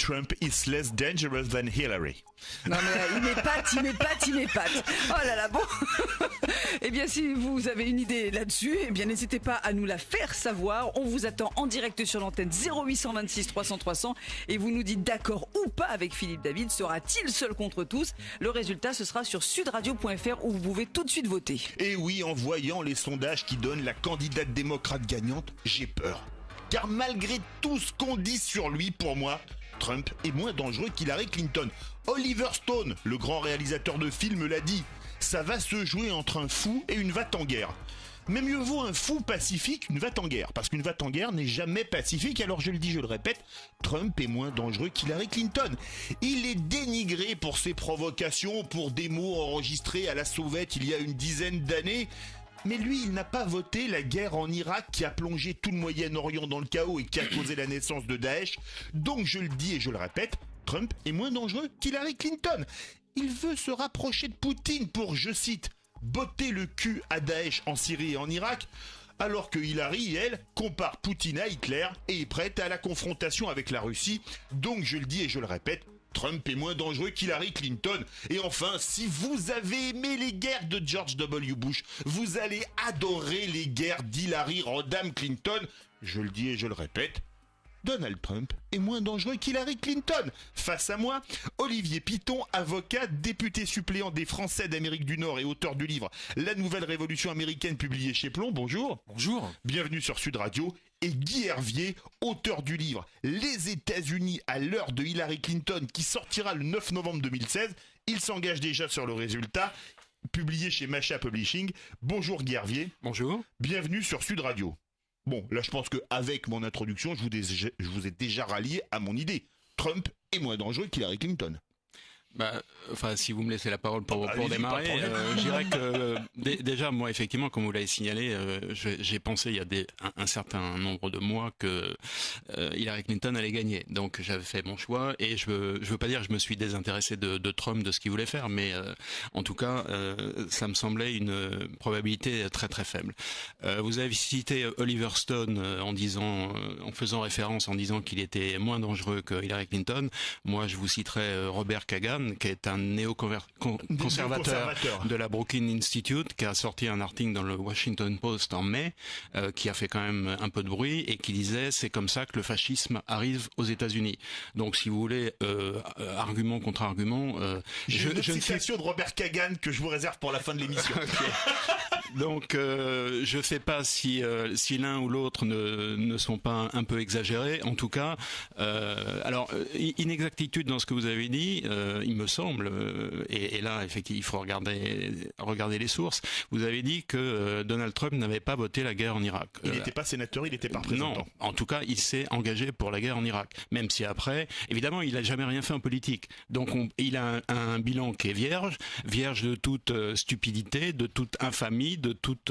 Trump is less dangerous than Hillary. Non mais il m'épate. Oh là là, bon. Eh bien si vous avez une idée là-dessus, eh bien n'hésitez pas à nous la faire savoir. On vous attend en direct sur l'antenne 0826 300 300 et vous nous dites d'accord ou pas avec Philippe David. Sera-t-il seul contre tous? Le résultat, ce sera sur sudradio.fr où vous pouvez tout de suite voter. Et oui, en voyant les sondages qui donnent la candidate démocrate gagnante, j'ai peur. Car malgré tout ce qu'on dit sur lui, pour moi, Trump est moins dangereux qu'Hillary Clinton. Oliver Stone, le grand réalisateur de films, l'a dit. Ça va se jouer entre un fou et une va-t-en-guerre. Mais mieux vaut un fou pacifique qu'une va-t-en-guerre, parce qu'une va-t-en-guerre n'est jamais pacifique, alors je le dis, je le répète, Trump est moins dangereux qu'Hillary Clinton. Il est dénigré pour ses provocations, pour des mots enregistrés à la sauvette il y a une dizaine d'années. Mais lui, il n'a pas voté la guerre en Irak qui a plongé tout le Moyen-Orient dans le chaos et qui a causé la naissance de Daesh. Donc je le dis et je le répète, Trump est moins dangereux qu'Hillary Clinton. Il veut se rapprocher de Poutine pour, je cite, botter le cul à Daesh en Syrie et en Irak, alors que Hillary, elle, compare Poutine à Hitler et est prête à la confrontation avec la Russie. Donc je le dis et je le répète, Trump est moins dangereux qu'Hillary Clinton. Et enfin, si vous avez aimé les guerres de George W. Bush, vous allez adorer les guerres d'Hillary Rodham Clinton. Je le dis et je le répète, Donald Trump est moins dangereux qu'Hillary Clinton. Face à moi, Olivier Piton, avocat, député suppléant des Français d'Amérique du Nord et auteur du livre La Nouvelle Révolution Américaine publié chez Plomb. Bonjour. Bonjour. Bienvenue sur Sud Radio. Et Guy Hervier, auteur du livre Les États-Unis à l'heure de Hillary Clinton, qui sortira le 9 novembre 2016. Il s'engage déjà sur le résultat, publié chez Macha Publishing. Bonjour Guy Hervier. Bonjour. Bienvenue sur Sud Radio. Bon, là je pense qu'avec mon introduction, je vous ai déjà rallié à mon idée. Trump est moins dangereux qu'Hillary Clinton. Si vous me laissez la parole pour démarrer, je dirais que déjà, moi, effectivement, comme vous l'avez signalé, j'ai pensé il y a un certain nombre de mois que Hillary Clinton allait gagner. Donc, j'avais fait mon choix et je veux pas dire que je me suis désintéressé de Trump, de ce qu'il voulait faire, mais en tout cas, ça me semblait une probabilité très très faible. Vous avez cité Oliver Stone en faisant référence en disant qu'il était moins dangereux que Hillary Clinton. Moi, je vous citerai Robert Kagan, qui est un néoconservateur de la Brookings Institute, qui a sorti un article dans le Washington Post en mai, qui a fait quand même un peu de bruit et qui disait c'est comme ça que le fascisme arrive aux États-Unis. Donc, si vous voulez, argument contre argument, j'ai une citation de Robert Kagan que je vous réserve pour la fin de l'émission. Okay. Donc, je sais pas si l'un ou l'autre ne sont pas un peu exagérés. En tout cas, inexactitude dans ce que vous avez dit. Il me semble, et là, effectivement, il faut regarder les sources. Vous avez dit que Donald Trump n'avait pas voté la guerre en Irak. Il n'était pas sénateur, il n'était pas représentant. Non, en tout cas, il s'est engagé pour la guerre en Irak. Même si après, évidemment, il a jamais rien fait en politique. Donc, il a un bilan qui est vierge de toute stupidité, de toute infamie, de toute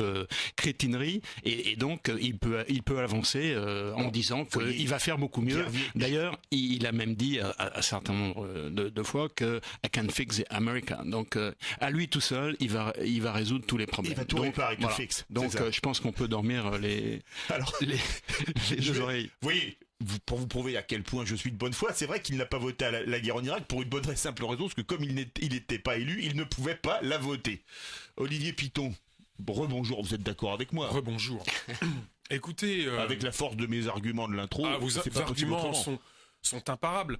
crétinerie, et donc il peut avancer en disant qu'il va faire beaucoup mieux. D'ailleurs, il a même dit à un certain nombre de fois que I can fix the America. Donc à lui tout seul, il va résoudre tous les problèmes. Il va tout réparer, voilà. Fixe. Donc je pense qu'on peut dormir les deux oreilles. Oui. Pour vous prouver à quel point je suis de bonne foi, c'est vrai qu'il n'a pas voté à la guerre en Irak pour une bonne et simple raison, parce que comme il n'était pas élu, il ne pouvait pas la voter. Olivier Piton, rebonjour, vous êtes d'accord avec moi? Rebonjour. Écoutez... Avec la force de mes arguments de l'intro... vos arguments sont imparables.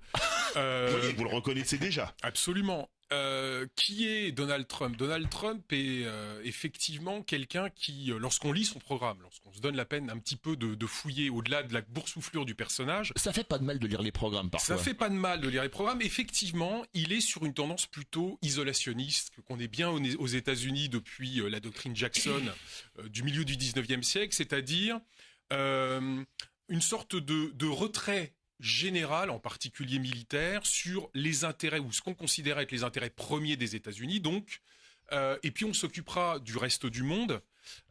Vous le reconnaissez déjà. Absolument. Qui est Donald Trump? Donald Trump est effectivement quelqu'un qui, lorsqu'on lit son programme, lorsqu'on se donne la peine un petit peu de fouiller au-delà de la boursouflure du personnage... Ça fait pas de mal de lire les programmes, parfois. Ça fait pas de mal de lire les programmes. Effectivement, il est sur une tendance plutôt isolationniste, qu'on est bien aux États-Unis depuis la doctrine Jackson du milieu du 19e siècle, c'est-à-dire une sorte de retrait général, en particulier militaire, sur les intérêts, ou ce qu'on considérait être les intérêts premiers des États-Unis, donc, et puis on s'occupera du reste du monde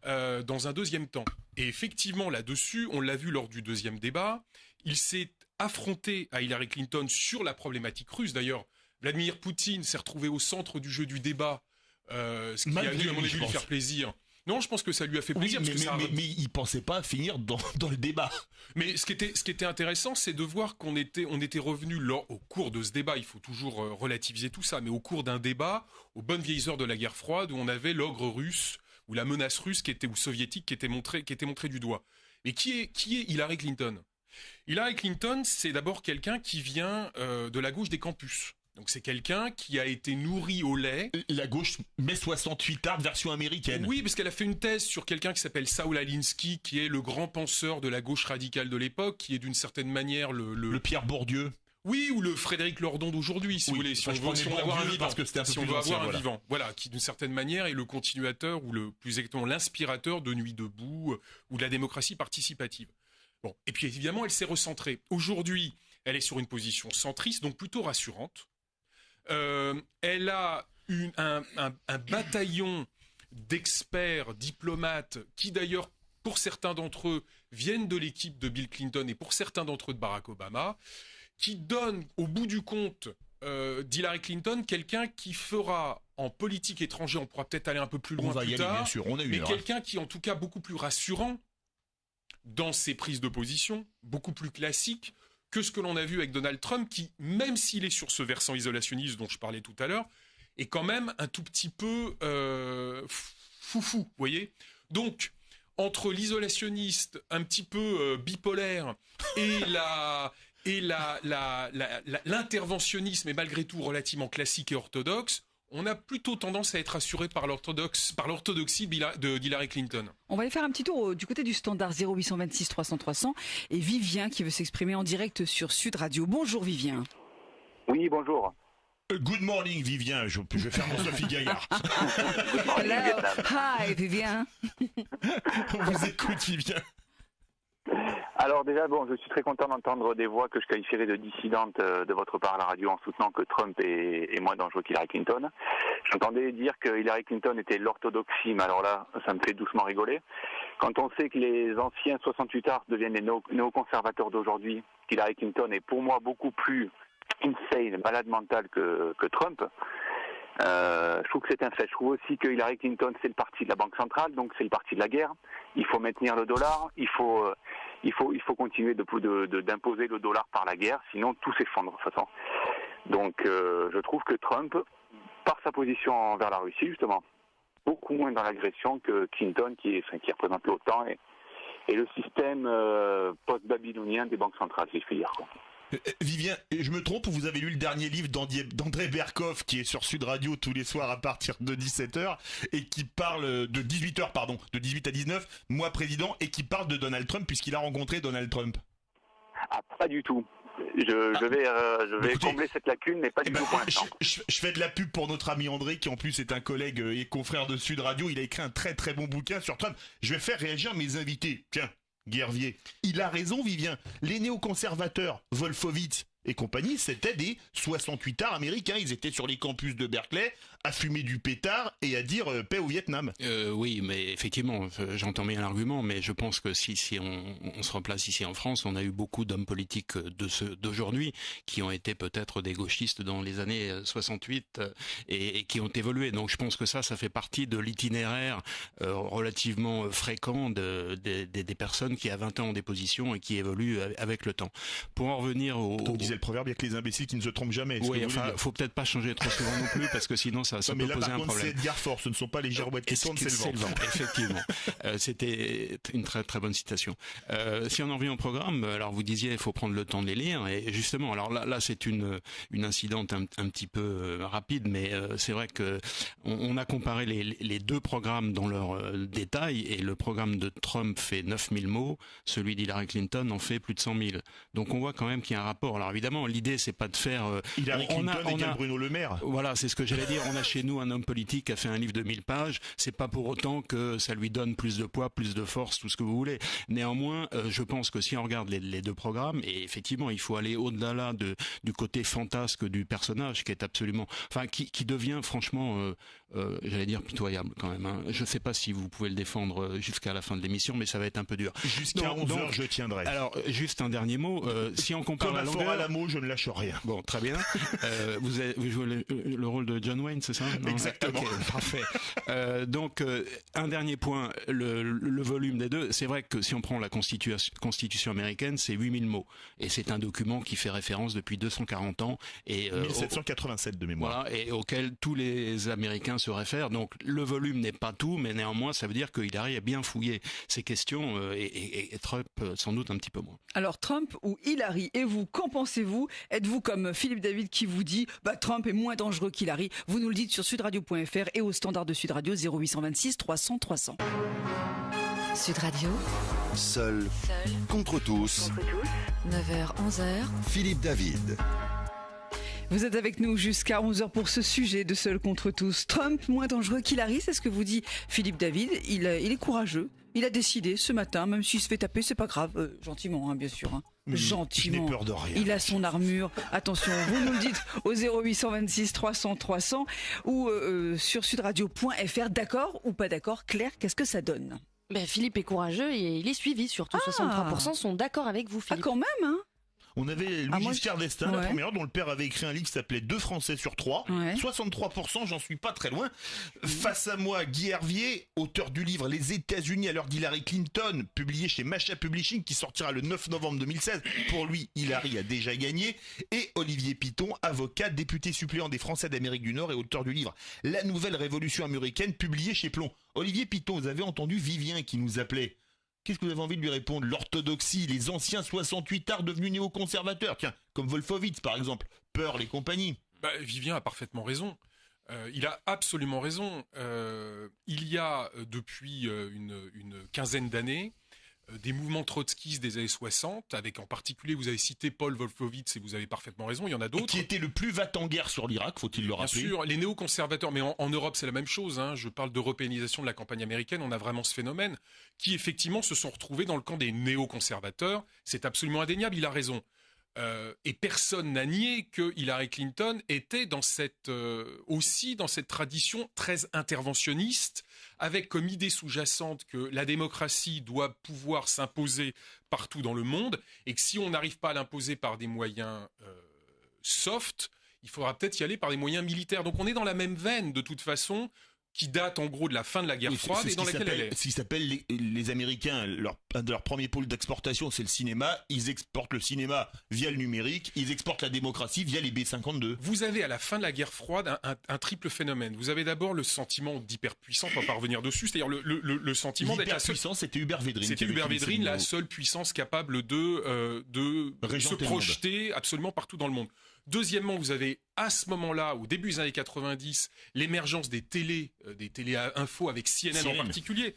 dans un deuxième temps. Et effectivement, là-dessus, on l'a vu lors du deuxième débat, il s'est affronté à Hillary Clinton sur la problématique russe. D'ailleurs, Vladimir Poutine s'est retrouvé au centre du jeu du débat, ce qui a dû, à mon avis, lui faire plaisir. Non, je pense que ça lui a fait plaisir. Oui, mais il pensait pas finir dans le débat. Mais ce qui était intéressant, c'est de voir qu'on était revenu au cours de ce débat. Il faut toujours relativiser tout ça, mais au cours d'un débat, aux bonnes vieilles heures de la guerre froide, où on avait l'ogre russe ou la menace russe ou soviétique qui était montrée du doigt. Mais qui est Hillary Clinton ? Hillary Clinton, c'est d'abord quelqu'un qui vient de la gauche des campus. Donc c'est quelqu'un qui a été nourri au lait. La gauche mai 68 art version américaine. Oui, parce qu'elle a fait une thèse sur quelqu'un qui s'appelle Saul Alinsky, qui est le grand penseur de la gauche radicale de l'époque, qui est d'une certaine manière le Pierre Bourdieu. Oui, ou le Frédéric Lordon d'aujourd'hui, si vous voulez, si on veut avoir un vivant. Parce que c'était un peu si on veut avoir un vivant. Voilà, qui d'une certaine manière est le continuateur ou plus exactement l'inspirateur de Nuit debout ou de la démocratie participative. Bon, et puis évidemment, elle s'est recentrée. Aujourd'hui, elle est sur une position centriste, donc plutôt rassurante. Elle a un bataillon d'experts, diplomates, qui d'ailleurs, pour certains d'entre eux, viennent de l'équipe de Bill Clinton et pour certains d'entre eux de Barack Obama, qui donne au bout du compte d'Hillary Clinton quelqu'un qui fera en politique étrangère, on pourra peut-être aller un peu plus loin plus tard, bien sûr, on a eu mais quelqu'un qui est en tout cas beaucoup plus rassurant dans ses prises de position, beaucoup plus classique que ce que l'on a vu avec Donald Trump, qui, même s'il est sur ce versant isolationniste dont je parlais tout à l'heure, est quand même un tout petit peu foufou, vous voyez ? Donc, entre l'isolationniste un petit peu bipolaire et l'interventionnisme, et malgré tout relativement classique et orthodoxe, on a plutôt tendance à être rassuré par l'orthodoxie d'Hillary Clinton. On va aller faire un petit tour du côté du standard 0826 300 300 et Vivien qui veut s'exprimer en direct sur Sud Radio. Bonjour Vivien. Oui, bonjour. Good morning Vivien, je vais faire mon Sophie Gaillard. Hello. Hi Vivien. On vous écoute Vivien. Alors déjà, je suis très content d'entendre des voix que je qualifierais de dissidentes de votre part à la radio en soutenant que Trump est moins dangereux qu'Hillary Clinton. J'entendais dire que Hillary Clinton était l'orthodoxie, mais alors là, ça me fait doucement rigoler. Quand on sait que les anciens 68 arts deviennent les néoconservateurs d'aujourd'hui, qu'Hillary Clinton est pour moi beaucoup plus insane, malade mental que Trump, je trouve que c'est un fait. Je trouve aussi que Hillary Clinton, c'est le parti de la Banque centrale, donc c'est le parti de la guerre. Il faut maintenir le dollar, il faut continuer d'imposer le dollar par la guerre, sinon tout s'effondre de toute façon. Donc je trouve que Trump, par sa position envers la Russie justement, beaucoup moins dans l'agression que Clinton qui représente l'OTAN et le système post-babylonien des banques centrales, si je puis dire, quoi. Vivien, je me trompe ou vous avez lu le dernier livre d'André Berkoff qui est sur Sud Radio tous les soirs à partir de 17h et qui parle de 18h de 18 à 19, moi président, et qui parle de Donald Trump puisqu'il a rencontré Donald Trump. Ah, pas du tout. Je vais combler cette lacune, mais pas du tout pour l'instant. Je fais de la pub pour notre ami André, qui en plus est un collègue et confrère de Sud Radio. Il a écrit un très très bon bouquin sur Trump. Je vais faire réagir mes invités. Tiens, Guervier. Il a raison, Vivien. Les néoconservateurs, Wolfowitz et compagnie, c'était des 68 arts américains. Ils étaient sur les campus de Berkeley à fumer du pétard et à dire paix au Vietnam. Oui, mais effectivement, j'entends bien l'argument, mais je pense que si on se replace ici en France, on a eu beaucoup d'hommes politiques d'aujourd'hui qui ont été peut-être des gauchistes dans les années 68 et qui ont évolué. Donc je pense que ça fait partie de l'itinéraire relativement fréquent des personnes qui à 20 ans ont des positions et qui évoluent avec le temps. Pour en revenir on disait le proverbe, il y a que les imbéciles qui ne se trompent jamais. Oui, enfin, faut peut-être pas changer trop souvent non plus parce que sinon ça peut poser un problème. C'est Edgar Faure, ce ne sont pas les girouettes qui tournent, c'est le vent. Effectivement. C'était une très très bonne citation. Si on en revient au programme, alors vous disiez il faut prendre le temps de les lire et justement, alors là c'est une incidente un petit peu rapide, mais c'est vrai que on a comparé les deux programmes dans leur détail et le programme de Trump fait 9000 mots, celui d'Hillary Clinton en fait plus de 100 000. Donc on voit quand même qu'il y a un rapport. Alors évidemment, l'idée c'est pas de faire Hillary Clinton égale Bruno Le Maire. Voilà, c'est ce que j'allais dire. On a chez nous un homme politique qui a fait un livre de 1000 pages. C'est pas pour autant que ça lui donne plus de poids, plus de force, tout ce que vous voulez. Néanmoins, je pense que si on regarde les deux programmes, et effectivement, il faut aller au-delà là du côté fantasque du personnage qui est absolument, enfin, qui devient franchement, j'allais dire pitoyable quand même. Hein. Je sais pas si vous pouvez le défendre jusqu'à la fin de l'émission, mais ça va être un peu dur. Jusqu'à 11h, je tiendrai. Alors, juste un dernier mot. Si on compare comme la longueur, Rameau, je ne lâche rien. Bon, très bien. Vous jouez le rôle de John Wayne, c'est ça? Non? Exactement. Okay, parfait. Donc, un dernier point, le volume des deux. C'est vrai que si on prend la Constitution américaine, c'est 8000 mots. Et c'est un document qui fait référence depuis 240 ans. Et, 1787 de mémoire. Voilà, et auquel tous les Américains se réfèrent. Donc, le volume n'est pas tout, mais néanmoins, ça veut dire que Hillary a bien fouillé ces questions et Trump sans doute un petit peu moins. Alors, Trump ou Hillary, et vous, qu'en pensez-vous? Êtes-vous comme Philippe David qui vous dit Trump est moins dangereux qu'Hillary? Vous nous le dites sur sudradio.fr et au standard de Sud Radio 0826 300 300. Sud Radio. Seul contre tous. 9h-11h. Philippe David. Vous êtes avec nous jusqu'à 11h pour ce sujet de Seul contre tous. Trump moins dangereux qu'Hillary, c'est ce que vous dit Philippe David. Il est courageux. Il a décidé ce matin, même s'il se fait taper, c'est pas grave. Gentiment, bien sûr. Gentiment. Je n'ai peur de rien. Il a son armure. Attention, vous nous le dites au 0826 300 300 ou sur sudradio.fr. D'accord ou pas d'accord? Claire, qu'est-ce que ça donne? Philippe est courageux et il est suivi surtout. 63% sont d'accord avec vous, Philippe. Ah, quand même, hein? On avait Louis Giscard d'Estaing, la première, dont le père avait écrit un livre qui s'appelait 2 Français sur 3. Ouais. 63%, j'en suis pas très loin. Face à moi, Guy Hervier, auteur du livre Les États-Unis à l'heure d'Hillary Clinton, publié chez Masha Publishing, qui sortira le 9 novembre 2016. Pour lui, Hillary a déjà gagné. Et Olivier Piton, avocat, député suppléant des Français d'Amérique du Nord et auteur du livre La Nouvelle Révolution Américaine, publié chez Plomb. Olivier Piton, vous avez entendu Vivien qui nous appelait. Qu'est-ce que vous avez envie de lui répondre? L'orthodoxie, les anciens 68 arts devenus néoconservateurs, tiens, comme Wolfowitz par exemple, Pearl et compagnie. Vivien a parfaitement raison. Il a absolument raison. Il y a depuis une quinzaine d'années des mouvements trotskistes des années 60, avec en particulier, vous avez cité Paul Wolfowitz et vous avez parfaitement raison, il y en a d'autres. Qui était le plus va-t-en-guerre sur l'Irak, faut-il le rappeler. Bien sûr, les néoconservateurs, mais en Europe c'est la même chose, je parle d'européanisation de la campagne américaine, on a vraiment ce phénomène, qui effectivement se sont retrouvés dans le camp des néoconservateurs, c'est absolument indéniable, il a raison. Et personne n'a nié que Hillary Clinton était aussi dans cette tradition très interventionniste, avec comme idée sous-jacente que la démocratie doit pouvoir s'imposer partout dans le monde, et que si on n'arrive pas à l'imposer par des moyens soft, il faudra peut-être y aller par des moyens militaires. Donc on est dans la même veine de toute façon, qui date en gros de la fin de la guerre froide et dans laquelle elle est. Ce qui s'appelle les Américains, un de leurs premiers pôles d'exportation, c'est le cinéma. Ils exportent le cinéma via le numérique, ils exportent la démocratie via les B-52. Vous avez à la fin de la guerre froide un triple phénomène. Vous avez d'abord le sentiment d'hyperpuissance, on va pas revenir dessus, c'est-à-dire le sentiment d'être la seule... L'hyperpuissance, c'était Hubert Védrine. C'était Hubert Védrine, la seule puissance capable de se projeter absolument partout dans le monde. Deuxièmement, vous avez à ce moment-là, au début des années 90, l'émergence des télé info avec CNN en particulier,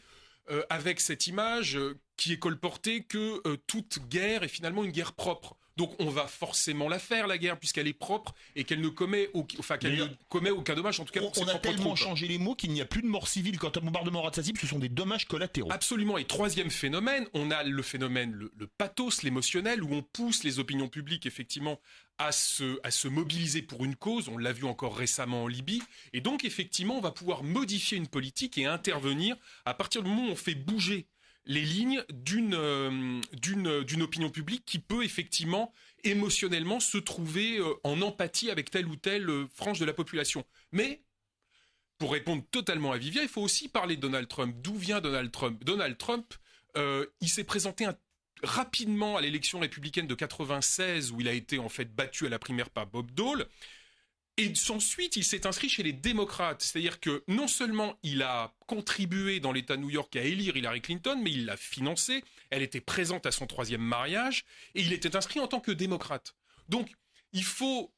avec cette image qui est colportée que toute guerre est finalement une guerre propre. Donc on va forcément la faire, la guerre, puisqu'elle est propre et qu'elle ne commet aucun dommage. En tout cas, on a tellement changé les mots qu'il n'y a plus de morts civiles quant à bombardement au cible, ce sont des dommages collatéraux. Absolument. Et troisième phénomène, on a le phénomène, le pathos, l'émotionnel, où on pousse les opinions publiques effectivement à se mobiliser pour une cause. On l'a vu encore récemment en Libye. Et donc effectivement, on va pouvoir modifier une politique et intervenir à partir du moment où on fait bouger les lignes d'une opinion publique qui peut effectivement émotionnellement se trouver en empathie avec telle ou telle frange de la population. Mais pour répondre totalement à Vivien, il faut aussi parler de Donald Trump. D'où vient Donald Trump? Donald Trump, il s'est présenté rapidement à l'élection républicaine de 96 où il a été en fait battu à la primaire par Bob Dole. Et ensuite, il s'est inscrit chez les démocrates. C'est-à-dire que non seulement il a contribué dans l'État de New York à élire Hillary Clinton, mais il l'a financée. Elle était présente à son 3e mariage. Et il était inscrit en tant que démocrate. Donc, il faut...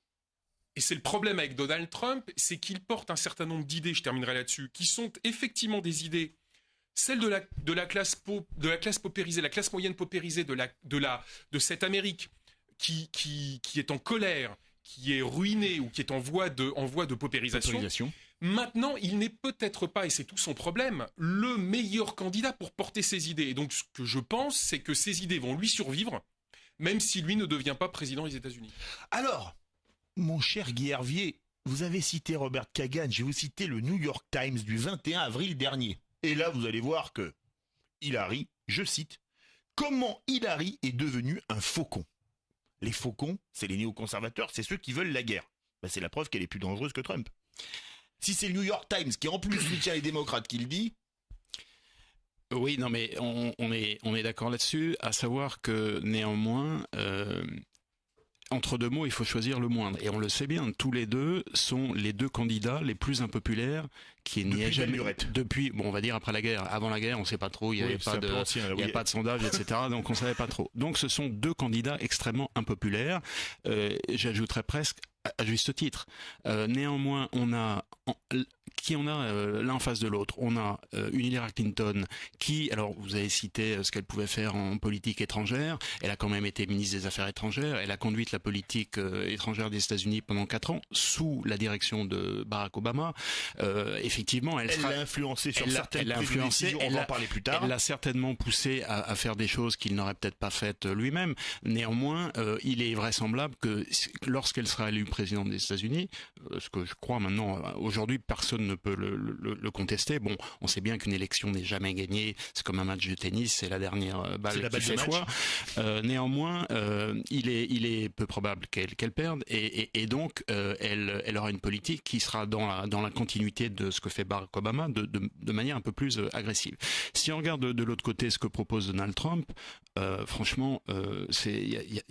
Et c'est le problème avec Donald Trump, c'est qu'il porte un certain nombre d'idées, je terminerai là-dessus, qui sont effectivement des idées, celles de la classe paupérisée, la classe moyenne paupérisée de cette Amérique qui est en colère, qui est ruiné ou qui est en voie de paupérisation. Maintenant, il n'est peut-être pas, et c'est tout son problème, le meilleur candidat pour porter ses idées. Et donc, ce que je pense, c'est que ces idées vont lui survivre, même si lui ne devient pas président des États-Unis. Alors, mon cher Guy Hervier, vous avez cité Robert Kagan, je vais vous citer le New York Times du 21 avril dernier. Et là, vous allez voir que Hillary, je cite, « Comment Hillary est devenue un faucon ?» Les faucons, c'est les néoconservateurs, c'est ceux qui veulent la guerre. C'est la preuve qu'elle est plus dangereuse que Trump. Si c'est le New York Times qui en plus soutient les démocrates qui le dit... Oui, non mais on est d'accord là-dessus, à savoir que néanmoins... entre deux mots, il faut choisir le moindre. Et on le sait bien, tous les deux sont les deux candidats les plus impopulaires qui n'y ait jamais depuis, on va dire après la guerre. Avant la guerre, on ne sait pas trop, il n'y avait pas de sondage, etc. Donc on ne savait pas trop. Donc ce sont deux candidats extrêmement impopulaires. J'ajouterais presque à juste titre. Néanmoins, on a l'un en face de l'autre. On a une Hillary Clinton qui, alors vous avez cité ce qu'elle pouvait faire en politique étrangère. Elle a quand même été ministre des Affaires étrangères. Elle a conduit la politique étrangère des États-Unis pendant 4 ans sous la direction de Barack Obama. Effectivement, elle l'a influencé sur certaines décisions. On va en parler plus tard. Elle l'a certainement poussé à faire des choses qu'il n'aurait peut-être pas faites lui-même. Néanmoins, il est vraisemblable que lorsqu'elle sera élue présidente des États-Unis, ce que je crois maintenant, aujourd'hui, personne ne peut le contester. Bon, on sait bien qu'une élection n'est jamais gagnée. C'est comme un match de tennis, c'est la dernière balle qui fait foi. Néanmoins, il est peu probable qu'elle perde, et donc elle aura une politique qui sera dans la continuité de ce que fait Barack Obama, de manière un peu plus agressive. Si on regarde de l'autre côté ce que propose Donald Trump, franchement, il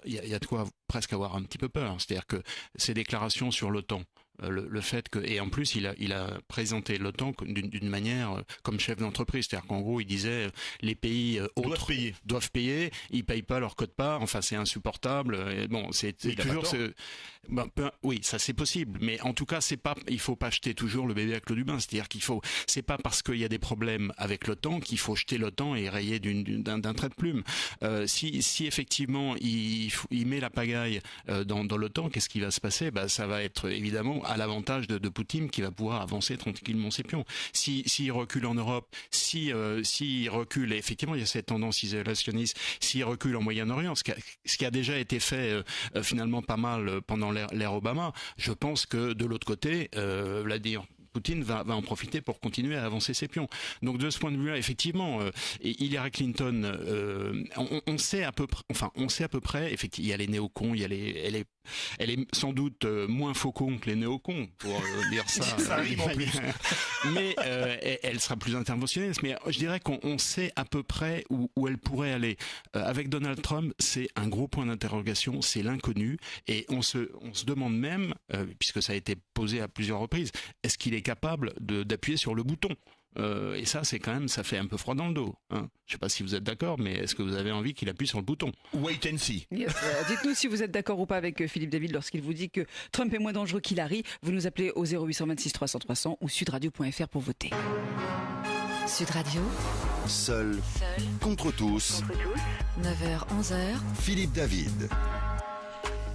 y a de quoi presque avoir un petit peu peur. C'est-à-dire que ces déclarations sur l'OTAN, le fait que, et en plus il a présenté l'OTAN d'une manière comme chef d'entreprise, c'est-à-dire qu'en gros il disait les pays autres doivent payer, ils payent pas leur quote-part, enfin c'est insupportable. Et bon, c'est toujours oui, ça c'est possible, mais en tout cas il faut pas jeter toujours le bébé avec l'eau du bain, c'est-à-dire c'est pas parce qu'il y a des problèmes avec l'OTAN qu'il faut jeter l'OTAN et rayer d'un trait de plume. Si effectivement il met la pagaille dans l'OTAN, qu'est-ce qui va se passer? Ça va être évidemment à l'avantage de Poutine qui va pouvoir avancer tranquillement ses pions. S'il recule en Europe, s'il recule, et effectivement il y a cette tendance isolationniste, s'il recule en Moyen-Orient, ce qui a déjà été fait finalement pas mal pendant l'ère Obama, je pense que de l'autre côté, Vladimir Poutine va en profiter pour continuer à avancer ses pions. Donc de ce point de vue-là, effectivement, Hillary Clinton, on sait à peu près, effectivement, il y a les néocons, elle est sans doute moins faucon que les néocons, pour dire ça. Ça arrive en plus. Mais elle sera plus interventionniste. Mais je dirais qu'on sait à peu près où elle pourrait aller. Avec Donald Trump, c'est un gros point d'interrogation, c'est l'inconnu. Et on se demande même, puisque ça a été posé à plusieurs reprises, est-ce qu'il est capable d'appuyer sur le bouton? Et ça, c'est quand même, ça fait un peu froid dans le dos. Hein. Je ne sais pas si vous êtes d'accord, mais est-ce que vous avez envie qu'il appuie sur le bouton? Wait and see. Yes. Dites-nous si vous êtes d'accord ou pas avec Philippe David lorsqu'il vous dit que Trump est moins dangereux qu'Hillary. Vous nous appelez au 0826 300 300 ou sudradio.fr pour voter. Sud Radio. Seul contre tous. 9h, 11h. Philippe David.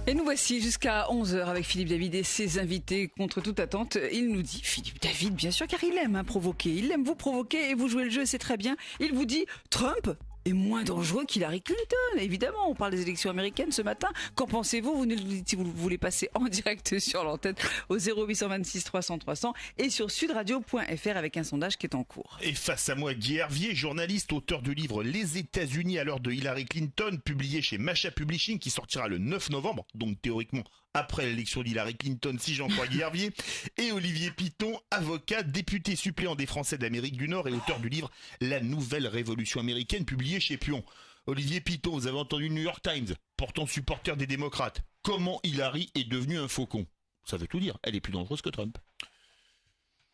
Et nous voici jusqu'à 11h avec Philippe David et ses invités contre toute attente. Il nous dit, Philippe David, bien sûr, car il aime provoquer. Il aime vous provoquer et vous jouez le jeu, c'est très bien. Il vous dit, Trump est moins dangereux qu'Hillary Clinton. Évidemment, on parle des élections américaines ce matin. Qu'en pensez-vous? Vous nous le dites si vous voulez passer en direct sur l'antenne au 0826 300 300 et sur sudradio.fr avec un sondage qui est en cours. Et face à moi, Guy Hervier, journaliste, auteur du livre Les États-Unis à l'heure de Hillary Clinton, publié chez Masha Publishing, qui sortira le 9 novembre, donc théoriquement après l'élection d'Hillary Clinton, si j'en crois Guy Hervier, et Olivier Piton, avocat, député suppléant des Français d'Amérique du Nord et auteur du livre La Nouvelle Révolution Américaine, publié chez Pion. Olivier Piton, vous avez entendu le New York Times, pourtant supporter des démocrates. Comment Hillary est devenue un faucon? Ça veut tout dire, elle est plus dangereuse que Trump.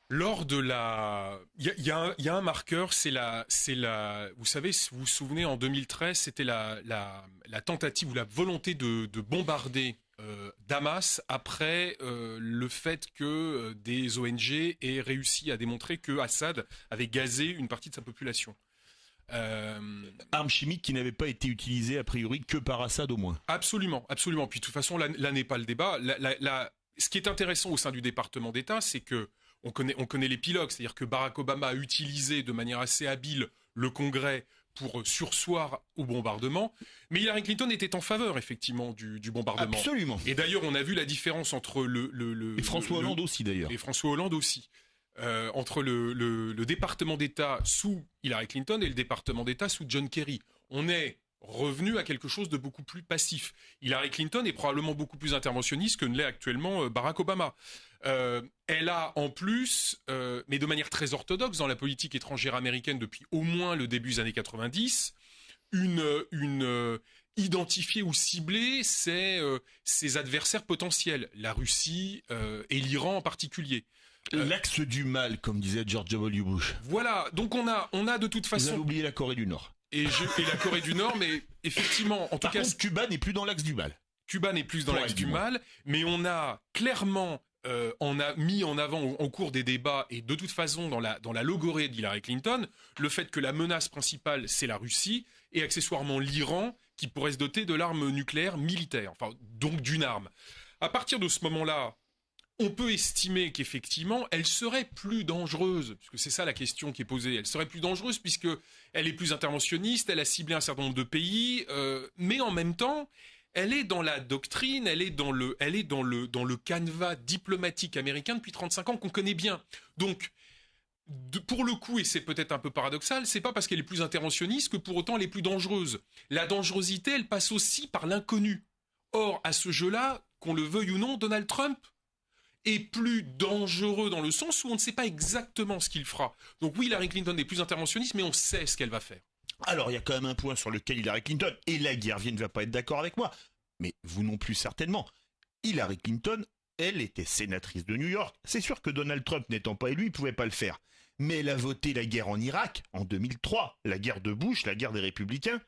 Lors de il y a un marqueur, c'est la. Vous savez, vous vous souvenez, en 2013, c'était la tentative ou la volonté de bombarder Damas après le fait que des ONG aient réussi à démontrer que Assad avait gazé une partie de sa population. Arme chimique qui n'avait pas été utilisée a priori que par Assad au moins. Absolument, absolument. Puis de toute façon, là n'est pas le débat. Ce qui est intéressant au sein du département d'État, c'est que on connaît l'épilogue, c'est-à-dire que Barack Obama a utilisé de manière assez habile le Congrès pour surseoir au bombardement, mais Hillary Clinton était en faveur effectivement du bombardement. Absolument. Et d'ailleurs, on a vu la différence entre et François Hollande aussi d'ailleurs. Et François Hollande aussi. Entre le département d'État sous Hillary Clinton et le département d'État sous John Kerry. On est revenu à quelque chose de beaucoup plus passif. Hillary Clinton est probablement beaucoup plus interventionniste que ne l'est actuellement Barack Obama. Elle a en plus, mais de manière très orthodoxe dans la politique étrangère américaine depuis au moins le début des années 90, une identifier ou cibler ses adversaires potentiels, la Russie et l'Iran en particulier. L'axe du mal, comme disait George W. Bush. Voilà, donc on a de toute façon... Vous avez oublié la Corée du Nord. Et la Corée du Nord, mais effectivement, en tout cas... Par contre, Cuba n'est plus dans l'axe du mal. Cuba n'est plus dans l'axe du mal, mais on a clairement... on a mis en avant au cours des débats et de toute façon dans la logorée d'Hillary Clinton le fait que la menace principale c'est la Russie et accessoirement l'Iran qui pourrait se doter de l'arme nucléaire militaire, enfin donc d'une arme. À partir de ce moment-là, on peut estimer qu'effectivement elle serait plus dangereuse, puisque c'est ça la question qui est posée. Elle serait plus dangereuse puisque elle est plus interventionniste, elle a ciblé un certain nombre de pays, mais en même temps elle est dans la doctrine, elle est dans le canevas diplomatique américain depuis 35 ans qu'on connaît bien. Donc, pour le coup, et c'est peut-être un peu paradoxal, c'est pas parce qu'elle est plus interventionniste que pour autant elle est plus dangereuse. La dangerosité, elle passe aussi par l'inconnu. Or, à ce jeu-là, qu'on le veuille ou non, Donald Trump est plus dangereux dans le sens où on ne sait pas exactement ce qu'il fera. Donc oui, Hillary Clinton est plus interventionniste, mais on sait ce qu'elle va faire. Alors, il y a quand même un point sur lequel Hillary Clinton et la Guervier ne va pas être d'accord avec moi, mais vous non plus certainement. Hillary Clinton, elle était sénatrice de New York. C'est sûr que Donald Trump n'étant pas élu, il ne pouvait pas le faire. Mais elle a voté la guerre en Irak en 2003, la guerre de Bush, la guerre des Républicains.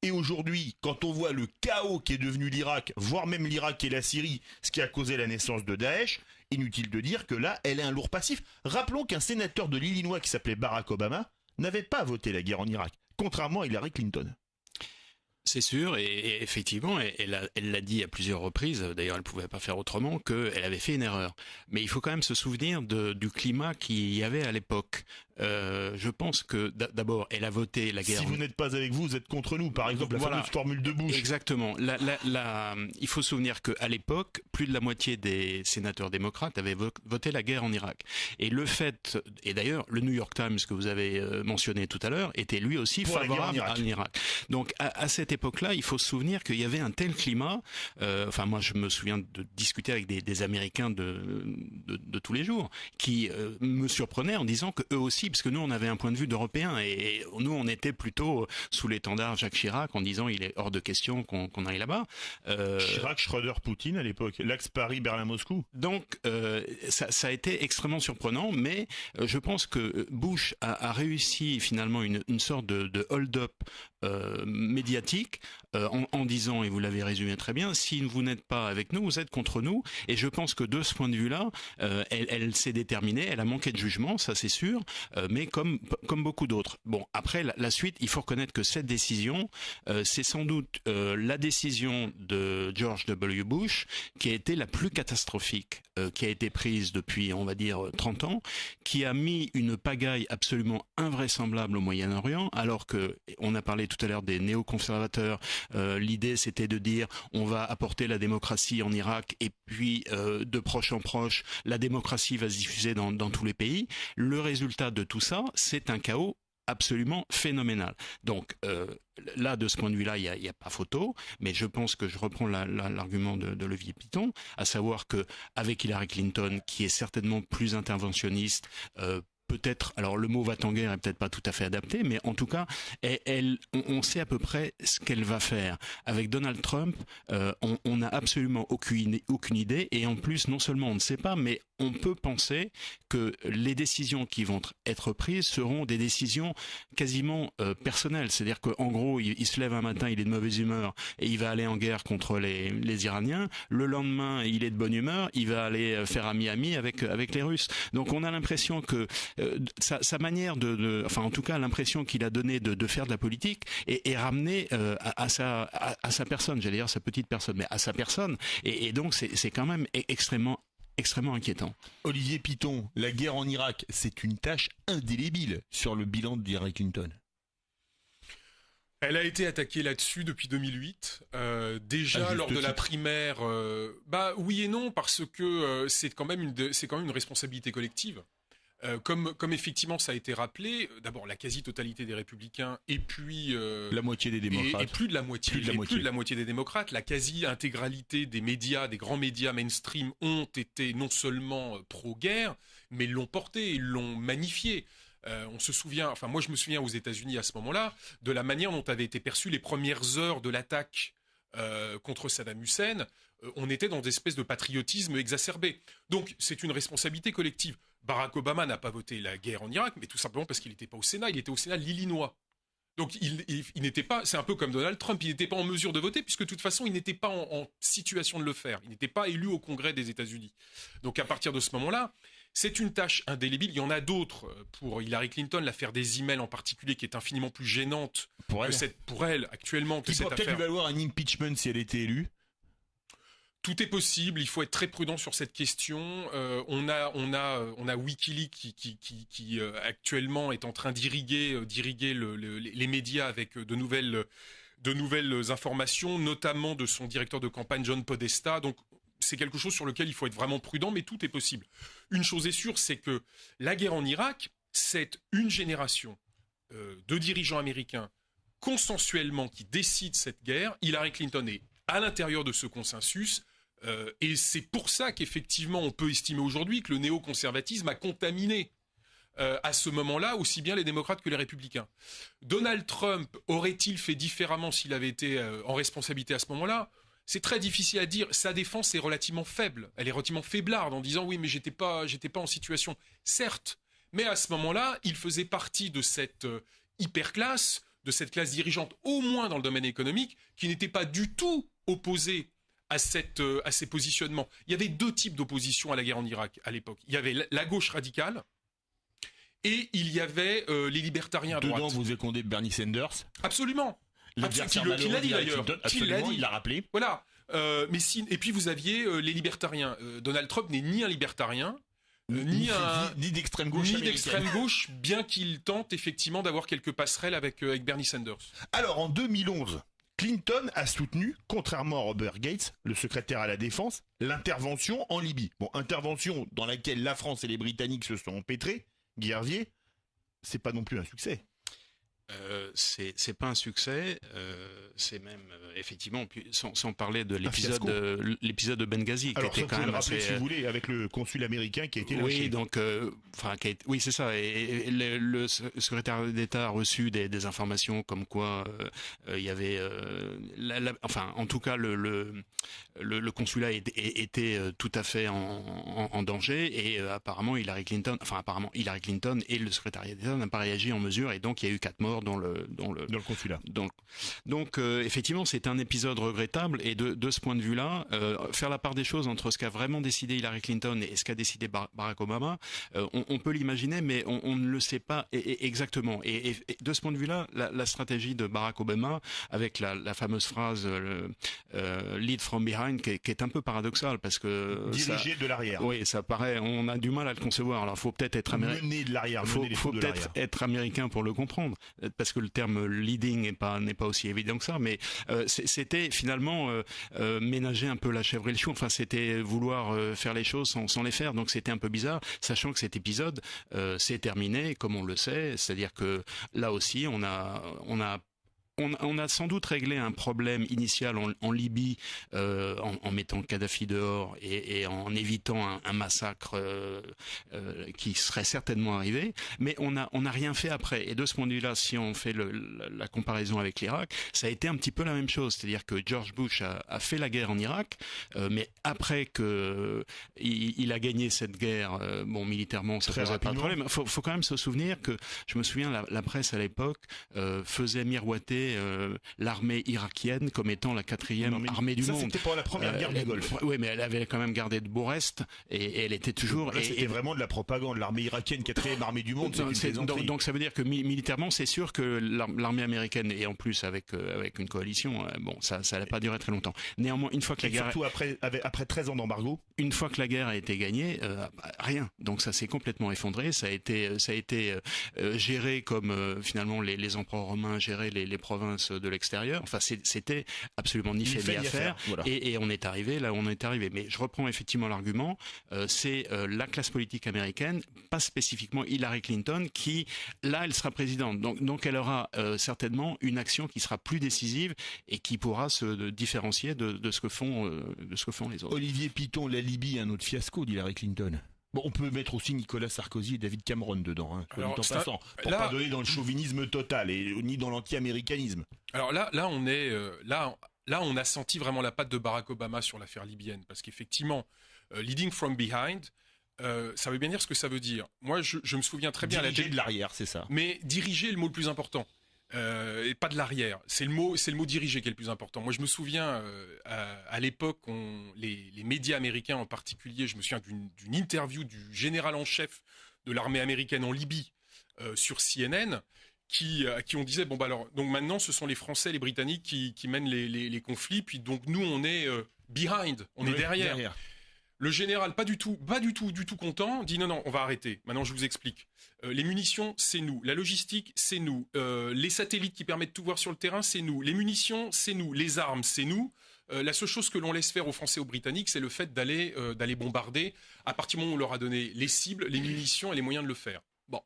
Et aujourd'hui, quand on voit le chaos qui est devenu l'Irak, voire même l'Irak et la Syrie, ce qui a causé la naissance de Daesh, inutile de dire que là, elle est un lourd passif. Rappelons qu'un sénateur de l'Illinois qui s'appelait Barack Obama n'avait pas voté la guerre en Irak. Contrairement à Hillary Clinton. C'est sûr, et effectivement, elle l'a dit à plusieurs reprises, d'ailleurs elle ne pouvait pas faire autrement, qu'elle avait fait une erreur. Mais il faut quand même se souvenir du climat qu'il y avait à l'époque. Je pense que d'abord, elle a voté la guerre... Si vous n'êtes pas avec vous êtes contre nous, par exemple, la fameuse formule de Bush. Exactement. Il faut se souvenir qu'à l'époque, plus de la moitié des sénateurs démocrates avaient voté la guerre en Irak. Et le fait, et d'ailleurs, le New York Times que vous avez mentionné tout à l'heure, était lui aussi favorable à l'Irak. Donc à cette époque-là, il faut se souvenir qu'il y avait un tel climat. Enfin, moi, je me souviens de discuter avec des Américains de tous les jours, qui me surprenaient en disant que eux aussi, parce que nous, on avait un point de vue d'Européens, et nous, on était plutôt sous l'étendard Jacques Chirac, en disant il est hors de question qu'on aille là-bas. Chirac, Schröder, Poutine à l'époque, l'axe Paris, Berlin, Moscou. Donc, ça a été extrêmement surprenant, mais je pense que Bush a réussi finalement une sorte de hold-up médiatique en disant, et vous l'avez résumé très bien, si vous n'êtes pas avec nous, vous êtes contre nous. Et je pense que de ce point de vue-là, elle s'est déterminée, elle a manqué de jugement, ça c'est sûr, mais comme beaucoup d'autres. Bon, après la suite, il faut reconnaître que cette décision, c'est sans doute la décision de George W. Bush qui a été la plus catastrophique qui a été prise depuis, on va dire, 30 ans, qui a mis une pagaille absolument invraisemblable au Moyen-Orient, alors que on a parlé tout à l'heure des néoconservateurs. L'idée, c'était de dire on va apporter la démocratie en Irak et puis de proche en proche, la démocratie va se diffuser dans tous les pays. Le résultat de tout ça, c'est un chaos absolument phénoménal. Donc là, de ce point de vue-là, il y a pas photo, mais je pense que je reprends l'argument de Olivier Piton, à savoir que avec Hillary Clinton, qui est certainement plus interventionniste, peut-être, alors le mot va-t-en-guerre est peut-être pas tout à fait adapté, mais en tout cas, on sait à peu près ce qu'elle va faire. Avec Donald Trump, on n'a absolument aucune idée, et en plus, non seulement on ne sait pas, mais on peut penser que les décisions qui vont être prises seront des décisions quasiment personnelles. C'est-à-dire qu'en gros, il se lève un matin, il est de mauvaise humeur et il va aller en guerre contre les Iraniens. Le lendemain, il est de bonne humeur, il va aller faire ami-ami avec les Russes. Donc on a l'impression que sa manière enfin en tout cas l'impression qu'il a donné de faire de la politique est ramenée à sa personne, j'allais dire sa petite personne, mais à sa personne. Et donc c'est quand même extrêmement inquiétant. Olivier Piton, la guerre en Irak, c'est une tâche indélébile sur le bilan d'Hillary Clinton. Elle a été attaquée là-dessus depuis 2008. Déjà lors de la primaire, oui et non, parce que c'est quand même une responsabilité collective. Comme effectivement ça a été rappelé, d'abord la quasi-totalité des républicains et puis la moitié des démocrates. Et plus de la moitié des démocrates, la quasi-intégralité des médias, des grands médias mainstream ont été non seulement pro-guerre, mais l'ont porté, ils l'ont magnifié. On se souvient, enfin moi je me souviens aux États-Unis à ce moment-là, de la manière dont avaient été perçues les premières heures de l'attaque contre Saddam Hussein. On était dans des espèces de patriotisme exacerbé. Donc c'est une responsabilité collective. Barack Obama n'a pas voté la guerre en Irak, mais tout simplement parce qu'il n'était pas au Sénat, il était au Sénat de l'Illinois. Donc il n'était pas, c'est un peu comme Donald Trump, il n'était pas en mesure de voter puisque de toute façon il n'était pas en situation de le faire. Il n'était pas élu au Congrès des États-Unis. Donc à partir de ce moment-là, c'est une tâche indélébile. Il y en a d'autres pour Hillary Clinton, l'affaire des emails en particulier, qui est infiniment plus gênante pour elle actuellement que cette affaire. Qui pourrait peut-être lui valoir un impeachment si elle était élue. Tout est possible. Il faut être très prudent sur cette question. On a WikiLeaks qui actuellement est en train d'irriguer les médias avec de nouvelles informations, notamment de son directeur de campagne John Podesta. Donc c'est quelque chose sur lequel il faut être vraiment prudent, mais tout est possible. Une chose est sûre, c'est que la guerre en Irak, c'est une génération de dirigeants américains consensuellement qui décident cette guerre. Hillary Clinton est à l'intérieur de ce consensus. Et c'est pour ça qu'effectivement, on peut estimer aujourd'hui que le néoconservatisme a contaminé à ce moment-là aussi bien les démocrates que les républicains. Donald Trump aurait-il fait différemment s'il avait été en responsabilité à ce moment-là ? C'est très difficile à dire. Sa défense est relativement faible. Elle est relativement faiblarde en disant oui, mais j'étais pas en situation. Certes, mais à ce moment-là, il faisait partie de cette hyperclasse, de cette classe dirigeante, au moins dans le domaine économique, qui n'était pas du tout opposée à ces positionnements. Il y avait deux types d'opposition à la guerre en Irak à l'époque. Il y avait la gauche radicale et il y avait les libertariens à droite. Dedans, vous écondez Bernie Sanders. Absolument. Qui l'a dit d'ailleurs. Absolument, il l'a rappelé. Voilà. Et puis vous aviez les libertariens. Donald Trump n'est ni un libertarien, ni d'extrême gauche, bien qu'il tente effectivement d'avoir quelques passerelles avec Bernie Sanders. Alors en 2011, Clinton a soutenu, contrairement à Robert Gates, le secrétaire à la défense, l'intervention en Libye. Bon, intervention dans laquelle la France et les Britanniques se sont empêtrés. Guerrier, c'est pas non plus un succès. C'est pas un succès, c'est même effectivement, sans parler de l'épisode de Benghazi. Alors, qui était quand même assez, si vous voulez, avec le consul américain qui a été lâché. Oui, donc, oui, c'est ça. Et le secrétaire d'État a reçu des informations comme quoi il y avait, en tout cas, le consulat était tout à fait en danger et apparemment Hillary Clinton et le secrétariat d'État n'ont pas réagi en mesure et donc il y a eu 4 morts dans le consulat. Donc effectivement, c'est un épisode regrettable et de ce point de vue-là, faire la part des choses entre ce qu'a vraiment décidé Hillary Clinton et ce qu'a décidé Barack Obama, on peut l'imaginer, mais on ne le sait pas exactement. Et de ce point de vue-là, la stratégie de Barack Obama, avec la fameuse phrase lead from behind, qui est un peu paradoxale parce que diriger de l'arrière. Oui, ça paraît, on a du mal à le concevoir. Alors, faut peut-être être américain. Mener de l'arrière. Faut peut-être être américain pour le comprendre, parce que le terme leading n'est pas aussi évident que ça. Mais c'était finalement ménager un peu la chèvre et le chou. Enfin, c'était vouloir faire les choses sans les faire. Donc, c'était un peu bizarre, sachant que cet épisode s'est terminé, comme on le sait. C'est-à-dire que là aussi, on a sans doute réglé un problème initial en Libye en mettant Kadhafi dehors et en évitant un massacre qui serait certainement arrivé, mais on n'a rien fait après. Et de ce point de vue-là, si on fait la comparaison avec l'Irak, ça a été un petit peu la même chose. C'est-à-dire que George Bush a fait la guerre en Irak, mais après que il a gagné cette guerre, militairement, ça posait pas de problème. Faut quand même se souvenir que, je me souviens, la presse à l'époque faisait miroiter l'armée irakienne comme étant la 4e armée du monde. C'était pas la première guerre du Golfe. Oui, mais elle avait quand même gardé de Bourest et elle était toujours. C'était vraiment de la propagande. L'armée irakienne, 4e armée du monde, donc ça veut dire que militairement, c'est sûr que l'armée américaine, et en plus avec une coalition, ça n'allait pas durer très longtemps. Néanmoins, une fois que la guerre, surtout après 13 ans d'embargo, une fois que la guerre a été gagnée, rien. Donc ça s'est complètement effondré. Ça a été géré comme finalement les empereurs romains géraient les provinces province de l'extérieur. Enfin, c'était absolument ni fait ni à faire. Voilà. Et on est arrivé là où on est arrivé. Mais je reprends effectivement l'argument. C'est la classe politique américaine, pas spécifiquement Hillary Clinton, qui là, elle sera présidente. Donc elle aura certainement une action qui sera plus décisive et qui pourra se différencier de ce que font les autres. Olivier Piton, la Libye, un autre fiasco d'Hillary Clinton. Bon, on peut mettre aussi Nicolas Sarkozy et David Cameron dedans, hein, soit dit en passant, pour pas donner dans le chauvinisme total et ni dans l'anti-américanisme. Alors là, on a senti vraiment la patte de Barack Obama sur l'affaire libyenne, parce qu'effectivement, leading from behind, ça veut bien dire ce que ça veut dire. Moi, je me souviens très bien diriger de l'arrière, c'est ça. Mais diriger est le mot le plus important. Et pas de l'arrière. C'est le mot diriger qui est le plus important. Moi, je me souviens à l'époque, les médias américains en particulier, je me souviens d'une interview du général en chef de l'armée américaine en Libye sur CNN, à qui on disait bon bah alors donc maintenant ce sont les Français, les Britanniques qui mènent les conflits, puis donc nous on est behind, on est derrière. Le général, pas du tout content, dit non, on va arrêter. Maintenant, je vous explique. Les munitions, c'est nous. La logistique, c'est nous. Les satellites qui permettent de tout voir sur le terrain, c'est nous. Les munitions, c'est nous. Les armes, c'est nous. La seule chose que l'on laisse faire aux Français et aux Britanniques, c'est le fait d'aller bombarder à partir du moment où on leur a donné les cibles, les munitions et les moyens de le faire. Bon,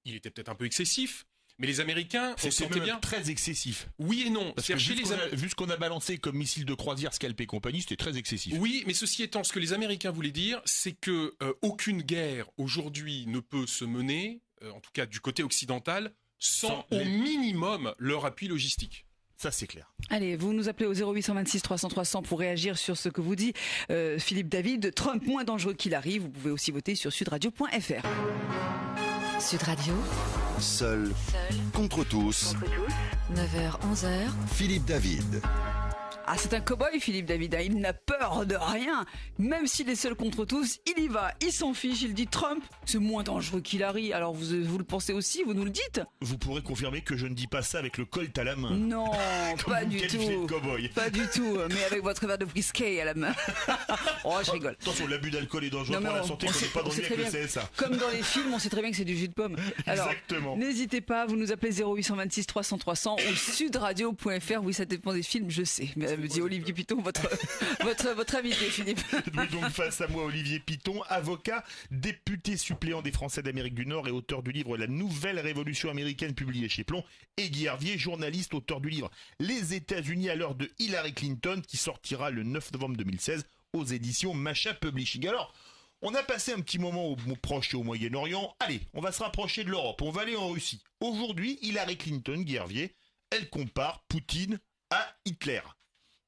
il était peut-être un peu excessif. Mais les Américains, on sentait bien. Très excessif. Oui et non. Parce que vu ce qu'on a balancé comme missiles de croisière, Scalp et compagnie, c'était très excessif. Oui, mais ceci étant, ce que les Américains voulaient dire, c'est que aucune guerre aujourd'hui ne peut se mener, en tout cas du côté occidental, sans au minimum leur appui logistique. Ça, c'est clair. Allez, vous nous appelez au 0826 300 300 pour réagir sur ce que vous dit Philippe David. Trump moins dangereux qu'il arrive. Vous pouvez aussi voter sur sudradio.fr. Sud Radio. Seul contre tous. 9h, 11h. Philippe David. Ah, c'est un cow-boy, Philippe David. Il n'a peur de rien. Même s'il est seul contre tous, il y va. Il s'en fiche. Il dit Trump, c'est moins dangereux qu'Hillary. Alors vous le pensez aussi, vous nous le dites? Vous pourrez confirmer que je ne dis pas ça avec le Colt à la main. Non, pas du tout. Pas du tout. Mais avec votre verre de whisky à la main. Oh, je rigole. Attention, l'abus d'alcool est dangereux pour la santé. On n'est pas dans le avec le CSA. Comme dans les films, on sait très bien que c'est du jus de pomme. Alors, exactement. N'hésitez pas, vous nous appelez 0826 300 300 ou sudradio.fr. Oui, ça dépend des films, je sais. Me dit Olivier Piton, votre invité, Philippe. Oui, donc face à moi, Olivier Piton, avocat, député suppléant des Français d'Amérique du Nord et auteur du livre La Nouvelle Révolution Américaine publié chez Plon, et Guy Hervier, journaliste, auteur du livre Les États-Unis à l'heure de Hillary Clinton, qui sortira le 9 novembre 2016 aux éditions Macha Publishing. Alors, on a passé un petit moment au Proche et au Moyen-Orient. Allez, on va se rapprocher de l'Europe. On va aller en Russie. Aujourd'hui, Hillary Clinton, Guy Hervier, elle compare Poutine à Hitler.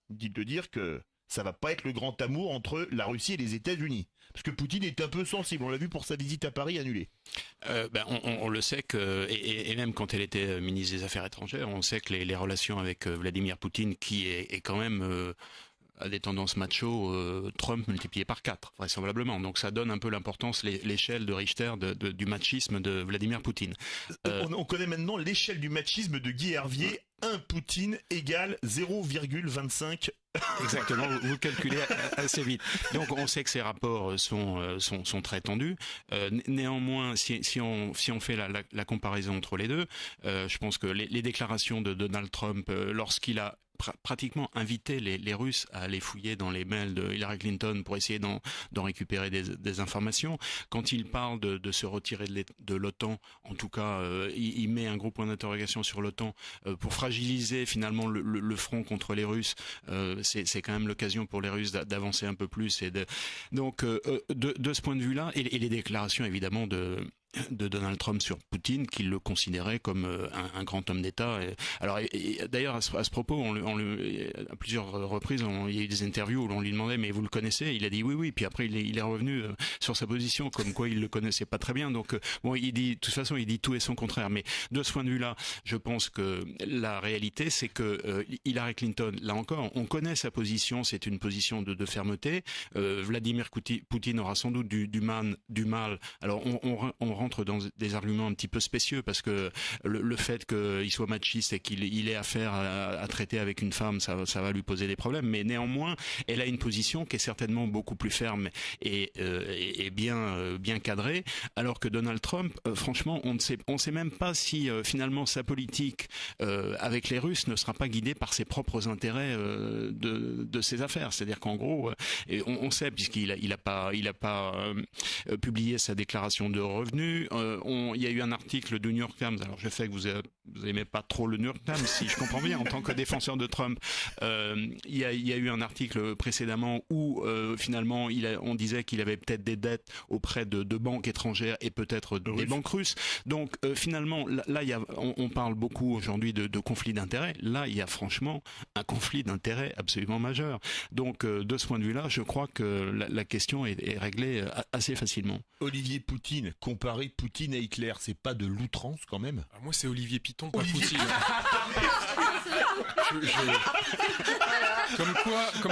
Dites de dire que ça va pas être le grand amour entre la Russie et les États-Unis. Parce que Poutine est un peu sensible, on l'a vu pour sa visite à Paris annulée. On le sait que, et même quand elle était ministre des Affaires étrangères, on sait que les relations avec Vladimir Poutine, qui est quand même à des tendances macho, Trump multiplié par 4, vraisemblablement. Donc ça donne un peu l'importance, l'échelle de Richter du machisme de Vladimir Poutine. On connaît maintenant l'échelle du machisme de Guy Hervier. 1 Poutine égale 0,25. Exactement, vous calculez assez vite. Donc on sait que ces rapports sont très tendus. Néanmoins, si on fait la comparaison entre les deux, je pense que les déclarations de Donald Trump lorsqu'il a pratiquement invité les Russes à aller fouiller dans les mails de Hillary Clinton pour essayer d'en récupérer des informations. Quand il parle de se retirer de l'OTAN, en tout cas, il met un gros point d'interrogation sur l'OTAN pour fragiliser finalement le front contre les Russes. C'est quand même l'occasion pour les Russes d'avancer un peu plus. Donc, de ce point de vue-là, et les déclarations évidemment de Donald Trump sur Poutine, qu'il le considérait comme un grand homme d'État. Alors, d'ailleurs, à ce propos, à plusieurs reprises, il y a eu des interviews où on lui demandait, mais vous le connaissez? Il a dit oui. Puis après, il est revenu sur sa position, comme quoi il le connaissait pas très bien. Donc, il dit, de toute façon, il dit tout et son contraire. Mais de ce point de vue-là, je pense que la réalité, c'est que Hillary Clinton, là encore, on connaît sa position. C'est une position de fermeté. Vladimir Poutine aura sans doute du mal. Alors, on rentre dans des arguments un petit peu spécieux parce que le fait qu'il soit machiste et qu'il ait affaire à traiter avec une femme, ça va lui poser des problèmes. Mais néanmoins, elle a une position qui est certainement beaucoup plus ferme et bien cadrée, alors que Donald Trump, franchement, on ne sait même pas si finalement sa politique avec les Russes ne sera pas guidée par ses propres intérêts de ses affaires. C'est-à-dire qu'en gros, on sait puisqu'il a pas publié sa déclaration de revenus. Il y a eu un article du New York Times. Alors je sais que vous aimez pas trop le New York Times, si je comprends bien, en tant que défenseur de Trump. Il y a eu un article précédemment où finalement on disait qu'il avait peut-être des dettes auprès de banques étrangères et peut-être des banques russes. Donc finalement, là on parle beaucoup aujourd'hui de conflit d'intérêts. Là, il y a franchement un conflit d'intérêts absolument majeur. Donc de ce point de vue-là, je crois que la question est réglée assez facilement. Olivier Poutine, comparer Poutine à Hitler, c'est pas de l'outrance quand même? Moi, c'est Olivier Piton, pas Poutine. Comme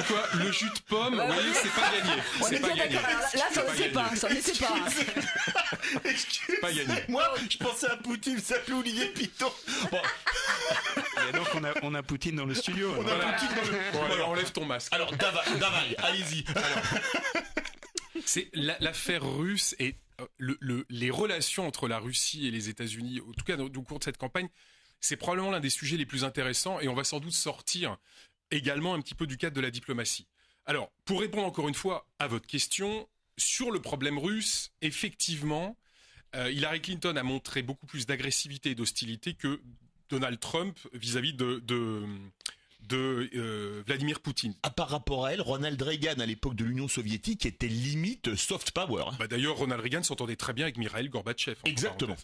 quoi, le jus de pomme, vous voyez, c'est pas gagné. C'est pas gagné. Là, ça ne sait pas. Ça ne sait pas. Excusez, pas gagné. Moi, je pensais à Poutine, ça s'appelait Olivier Piton. Bon. Et donc on a Poutine dans le studio. Poutine dans le... Bon, allez, enlève ton masque. Alors, Daval, allez-y. C'est l'affaire russe et les relations entre la Russie et les États-Unis, en tout cas au cours de cette campagne, c'est probablement l'un des sujets les plus intéressants et on va sans doute sortir également un petit peu du cadre de la diplomatie. Alors, pour répondre encore une fois à votre question, sur le problème russe, effectivement, Hillary Clinton a montré beaucoup plus d'agressivité et d'hostilité que Donald Trump vis-à-vis de Vladimir Poutine. Par rapport à elle, Ronald Reagan à l'époque de l'Union soviétique était limite soft power. D'ailleurs, Ronald Reagan s'entendait très bien avec Mikhaïl Gorbatchev. Exactement.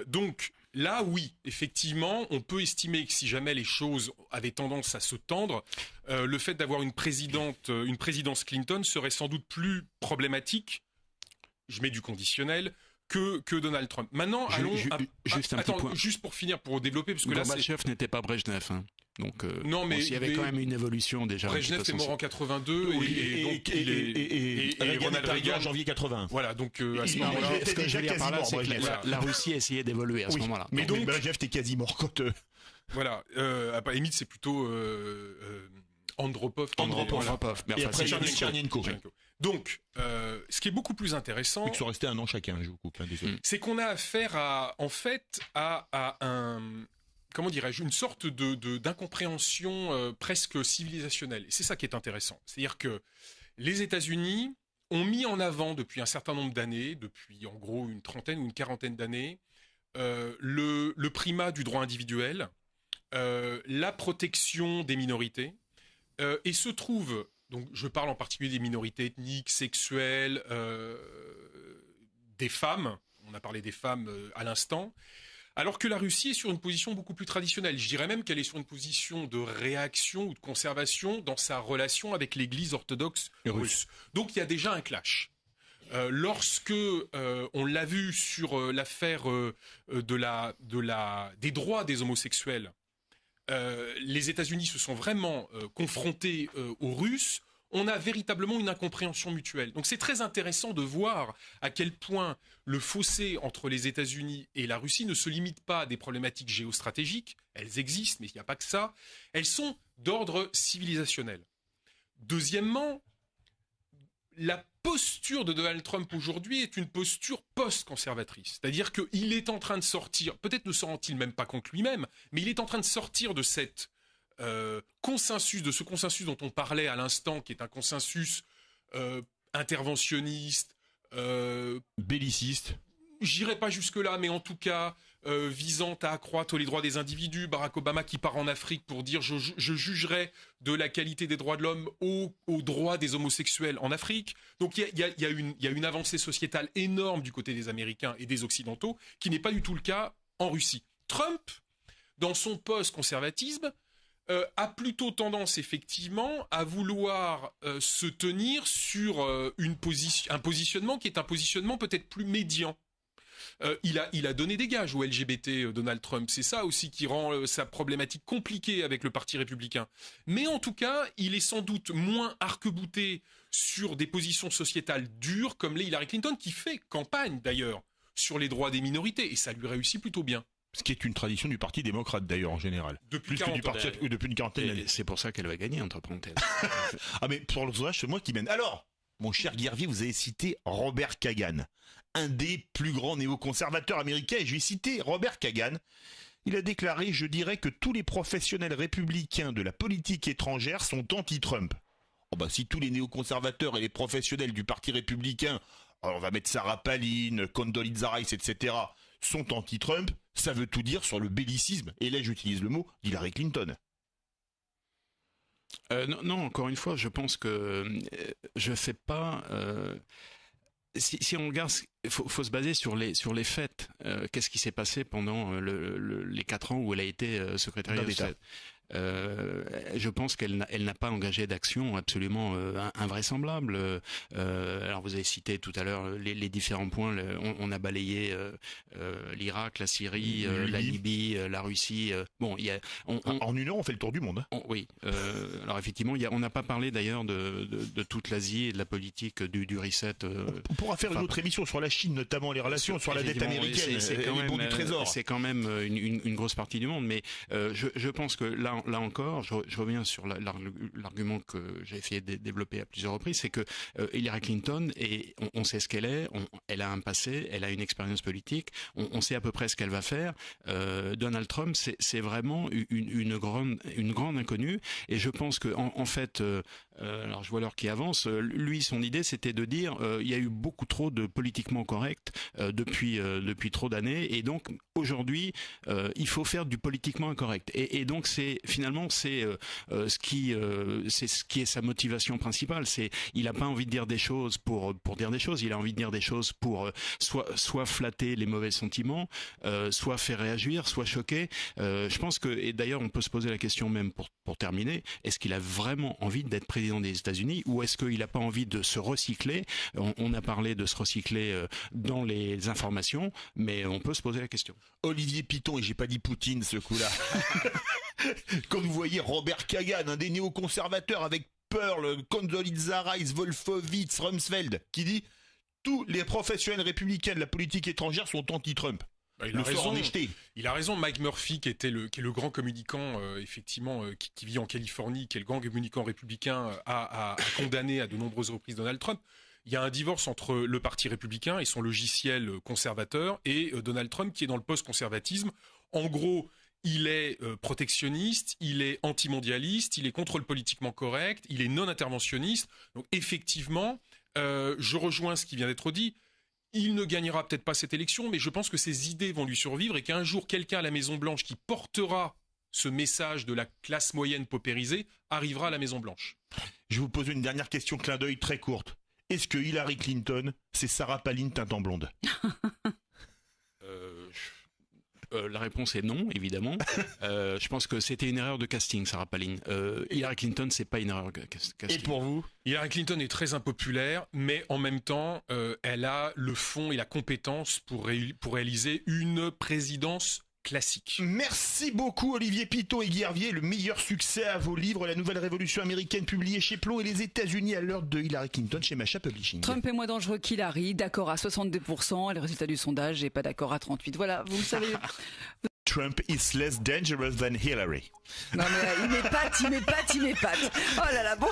Donc là, oui, effectivement, on peut estimer que si jamais les choses avaient tendance à se tendre, le fait d'avoir une présidence Clinton serait sans doute plus problématique, je mets du conditionnel, que Donald Trump. Maintenant, juste pour finir, pour développer, parce que Gorbatchev n'était pas Brejnev, hein. Donc, non, mais il y avait quand même une évolution déjà. Brejnev est mort en 82 et Ronald Reagan en janvier 81. Voilà, donc à ce moment-là, ce que je veux dire par là, c'est que la Russie a essayé d'évoluer à ce moment-là. Mais donc Brejnev était quasi mort quand. Voilà, à la limite, c'est plutôt Andropov. Et après Tchernenko. Donc, ce qui est beaucoup plus intéressant, ils sont restés un an chacun, je vous coupe, désolé. C'est qu'on a affaire à un, comment dirais-je, une sorte d'incompréhension presque civilisationnelle. Et c'est ça qui est intéressant. C'est-à-dire que les États-Unis ont mis en avant depuis un certain nombre d'années, depuis en gros une trentaine ou une quarantaine d'années, le primat du droit individuel, la protection des minorités, et se trouve, donc je parle en particulier des minorités ethniques, sexuelles, des femmes, on a parlé des femmes à l'instant, alors que la Russie est sur une position beaucoup plus traditionnelle. Je dirais même qu'elle est sur une position de réaction ou de conservation dans sa relation avec l'Église orthodoxe russe. Donc il y a déjà un clash. Lorsque on l'a vu sur l'affaire des droits des homosexuels, les États-Unis se sont vraiment confrontés aux Russes. On a véritablement une incompréhension mutuelle. Donc c'est très intéressant de voir à quel point le fossé entre les États-Unis et la Russie ne se limite pas à des problématiques géostratégiques. Elles existent, mais il n'y a pas que ça. Elles sont d'ordre civilisationnel. Deuxièmement, la posture de Donald Trump aujourd'hui est une posture post-conservatrice. C'est-à-dire qu'il est en train de sortir, peut-être ne s'en rend-il même pas compte lui-même, mais il est en train de sortir de cette consensus, de ce consensus dont on parlait à l'instant, qui est un consensus interventionniste, belliciste. J'irai pas jusque-là, mais en tout cas visant à accroître les droits des individus. Barack Obama qui part en Afrique pour dire je jugerai de la qualité des droits de l'homme aux droits des homosexuels en Afrique. Donc il y a une avancée sociétale énorme du côté des Américains et des Occidentaux qui n'est pas du tout le cas en Russie. Trump, dans son post-conservatisme, a plutôt tendance effectivement à vouloir se tenir sur un positionnement qui est un positionnement peut-être plus médian. Il a donné des gages aux LGBT, Donald Trump. C'est ça aussi qui rend sa problématique compliquée avec le Parti républicain. Mais en tout cas, il est sans doute moins arc-bouté sur des positions sociétales dures comme l'est Hillary Clinton, qui fait campagne d'ailleurs sur les droits des minorités. Et ça lui réussit plutôt bien. Ce qui est une tradition du Parti démocrate d'ailleurs en général. Depuis depuis une quarantaine d'années. C'est pour ça qu'elle va gagner, entre parenthèses. Ah mais pour le sondage, c'est moi qui mène. Alors, mon cher Guervier, vous avez cité Robert Kagan, un des plus grands néoconservateurs américains, et je vais citer Robert Kagan. Il a déclaré « Je dirais que tous les professionnels républicains de la politique étrangère sont anti-Trump. » Oh bah si tous les néoconservateurs et les professionnels du Parti républicain, alors on va mettre Sarah Palin, Condoleezza Rice, etc., sont anti-Trump, ça veut tout dire sur le bellicisme, et là j'utilise le mot, d'Hillary Clinton. Non, encore une fois, je pense que je sais pas. Si on regarde, il faut se baser sur les faits. Qu'est-ce qui s'est passé pendant les 4 ans où elle a été secrétaire d'État? Je pense qu'elle n'a pas engagé d'action absolument invraisemblable. Alors vous avez cité tout à l'heure les différents points. On a balayé l'Irak, la Syrie, la Libye, la Russie. Bon, en une heure, on fait le tour du monde. Oui. Alors effectivement, on n'a pas parlé d'ailleurs de toute l'Asie et de la politique du reset. On pourra faire une autre émission sur la Chine, notamment les relations sur la dette américaine et les bons du Trésor. C'est quand même une grosse partie du monde. Mais je pense que là encore, je reviens sur l'argument que j'ai essayé de développer à plusieurs reprises, c'est que Hillary Clinton, on sait ce qu'elle est, elle a un passé, elle a une expérience politique, on sait à peu près ce qu'elle va faire. Donald Trump, c'est vraiment une grande inconnue, et je pense que en fait, alors je vois l'heure qui avance, lui, son idée, c'était de dire il y a eu beaucoup trop de politiquement correct depuis trop d'années, et donc aujourd'hui, il faut faire du politiquement incorrect. Et donc finalement c'est ce qui est sa motivation principale. Il n'a pas envie de dire des choses pour dire des choses. Il a envie de dire des choses pour soit flatter les mauvais sentiments, soit faire réagir, soit choquer. Je pense que, et d'ailleurs on peut se poser la question même pour terminer, est-ce qu'il a vraiment envie d'être président des États-Unis, ou est-ce qu'il n'a pas envie de se recycler? On a parlé de se recycler dans les informations, mais on peut se poser la question. Olivier Piton, et j'ai pas dit Poutine ce coup-là. Comme vous voyez, Robert Kagan, un des néoconservateurs avec Pearl, Condoleezza Rice, Wolfowitz, Rumsfeld, qui dit « Tous les professionnels républicains de la politique étrangère sont anti-Trump ». Il a raison. Mike Murphy, qui est le grand communicant, effectivement, qui vit en Californie, qui est le grand communicant républicain, a condamné à de nombreuses reprises Donald Trump. Il y a un divorce entre le Parti républicain et son logiciel conservateur et Donald Trump qui est dans le post-conservatisme. En gros, il est protectionniste, il est antimondialiste, il est contre le politiquement correct, il est non-interventionniste. Donc effectivement, je rejoins ce qui vient d'être dit. Il ne gagnera peut-être pas cette élection, mais je pense que ses idées vont lui survivre et qu'un jour, quelqu'un à la Maison-Blanche qui portera ce message de la classe moyenne paupérisée arrivera à la Maison-Blanche. Je vais vous poser une dernière question clin d'œil très courte. Est-ce que Hillary Clinton, c'est Sarah Palin teinte en blonde? La réponse est non, évidemment. Je pense que c'était une erreur de casting, Sarah Palin. Hillary Clinton, c'est pas une erreur de casting. Et pour vous? Hillary Clinton est très impopulaire, mais en même temps, elle a le fond et la compétence pour réaliser une présidence classique. Merci beaucoup Olivier Piton et Guy Hervier. Le meilleur succès à vos livres, La Nouvelle Révolution Américaine, publié chez Plon, et les États-Unis à l'heure de Hillary Clinton chez Macha Publishing. Trump est moins dangereux qu'Hillary, d'accord à 62%, et le résultat du sondage est pas d'accord à 38%. Voilà, vous le savez. Trump is less dangerous than Hillary. Non mais il m'épate. Oh là là, bon.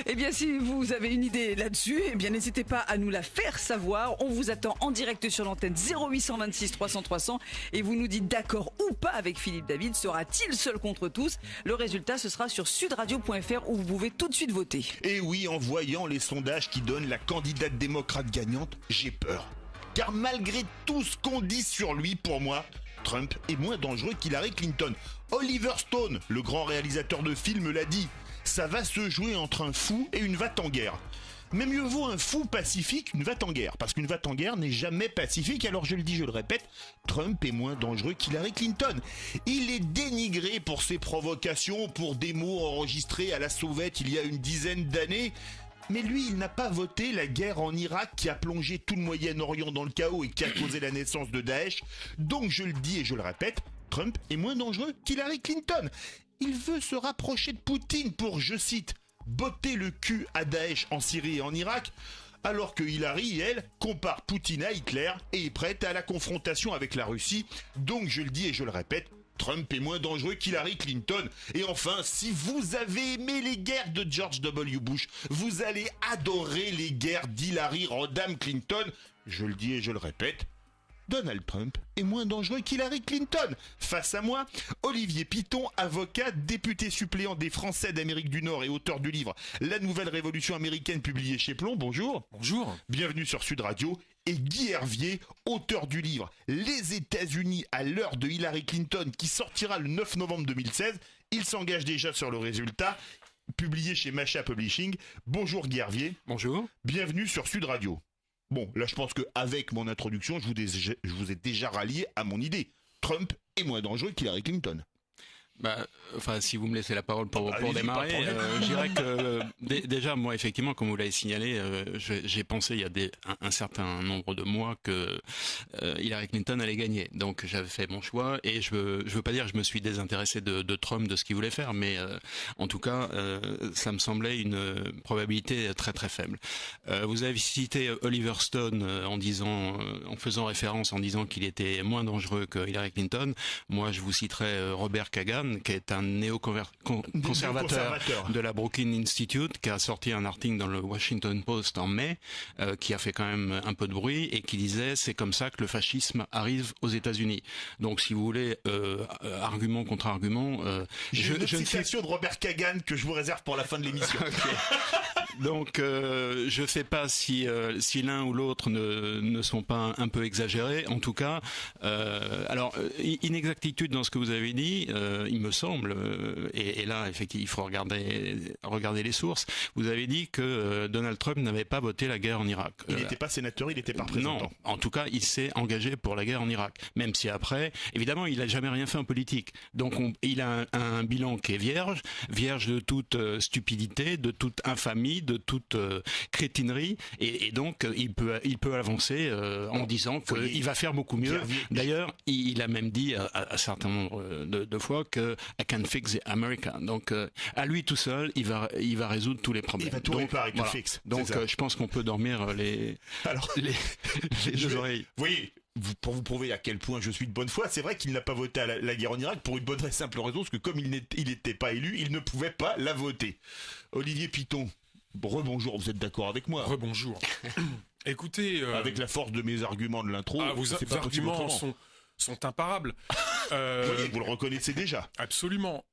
Eh bien si vous avez une idée là-dessus, eh bien n'hésitez pas à nous la faire savoir. On vous attend en direct sur l'antenne 0826 300 300 et vous nous dites d'accord ou pas avec Philippe David. Sera-t-il seul contre tous? Le résultat, ce sera sur sudradio.fr où vous pouvez tout de suite voter. Et oui, en voyant les sondages qui donnent la candidate démocrate gagnante, j'ai peur. Car malgré tout ce qu'on dit sur lui, pour moi, Trump est moins dangereux qu'Hillary Clinton. Oliver Stone, le grand réalisateur de films, l'a dit. Ça va se jouer entre un fou et une va-t-en-guerre. Mais mieux vaut un fou pacifique qu'une va-t-en-guerre, parce qu'une va-t-en-guerre n'est jamais pacifique. Alors je le dis, je le répète, Trump est moins dangereux qu'Hillary Clinton. Il est dénigré pour ses provocations, pour des mots enregistrés à la sauvette il y a une dizaine d'années. Mais lui, il n'a pas voté la guerre en Irak qui a plongé tout le Moyen-Orient dans le chaos et qui a causé la naissance de Daesh. Donc je le dis et je le répète, Trump est moins dangereux qu'Hillary Clinton. Il veut se rapprocher de Poutine pour, je cite, botter le cul à Daesh en Syrie et en Irak. alors que Hillary, elle, compare Poutine à Hitler et est prête à la confrontation avec la Russie. Donc je le dis et je le répète, Trump est moins dangereux qu'Hillary Clinton. Et enfin, si vous avez aimé les guerres de George W. Bush, vous allez adorer les guerres d'Hillary Rodham Clinton. Je le dis et je le répète, Donald Trump est moins dangereux qu'Hillary Clinton. Face à moi, Olivier Piton, avocat, député suppléant des Français d'Amérique du Nord et auteur du livre La Nouvelle Révolution Américaine publié chez Plomb. Bonjour. Bonjour. Bienvenue sur Sud Radio. Et Guy Hervier, auteur du livre Les États-Unis à l'heure de Hillary Clinton, qui sortira le 9 novembre 2016. Il s'engage déjà sur le résultat, publié chez Macha Publishing. Bonjour Guy Hervier. Bonjour. Bienvenue sur Sud Radio. Bon, là je pense qu'avec mon introduction, je vous ai déjà rallié à mon idée. Trump est moins dangereux qu'Hillary Clinton. Si vous me laissez la parole pour démarrer, je dirais que déjà, moi, effectivement, comme vous l'avez signalé, j'ai pensé il y a un certain nombre de mois que Hillary Clinton allait gagner. Donc, j'avais fait mon choix et je veux pas dire que je me suis désintéressé de Trump, de ce qu'il voulait faire, mais en tout cas, ça me semblait une probabilité très très faible. Vous avez cité Oliver Stone en faisant référence, en disant qu'il était moins dangereux que Hillary Clinton. Moi, je vous citerai Robert Kagan, qui est un néoconservateur de la Brooklyn Institute, qui a sorti un article dans le Washington Post en mai, qui a fait quand même un peu de bruit, et qui disait c'est comme ça que le fascisme arrive aux États-Unis. Donc si vous voulez, argument contre argument... J'ai une citation de Robert Kagan que je vous réserve pour la fin de l'émission. Okay. Donc je ne sais pas si l'un ou l'autre ne sont pas un peu exagérés. En tout cas, inexactitude dans ce que vous avez dit, il me semble, et là effectivement il faut regarder les sources. Vous avez dit que Donald Trump n'avait pas voté la guerre en Irak. Il n'était pas sénateur, il n'était pas représentant. Non, en tout cas il s'est engagé pour la guerre en Irak. Même si après, évidemment, il n'a jamais rien fait en politique. Donc il a un bilan qui est vierge de toute stupidité, de toute infamie, de toute crétinerie, et donc il peut avancer en disant qu'il va faire beaucoup mieux. D'ailleurs, il a même dit à un certain nombre de fois que I can fix America. Donc à lui tout seul, il va résoudre tous les problèmes. Il va tout réparer, voilà. Fixe. Donc je pense qu'on peut dormir les deux oreilles. Vous voyez, pour vous prouver à quel point je suis de bonne foi, c'est vrai qu'il n'a pas voté à la guerre en Irak pour une bonne et simple raison, parce que comme il n'était pas élu, il ne pouvait pas la voter. Olivier Piton, rebonjour, vous êtes d'accord avec moi? Rebonjour. Écoutez... Avec la force de mes arguments de l'intro, vos arguments sont imparables. Vous le reconnaissez déjà. Absolument.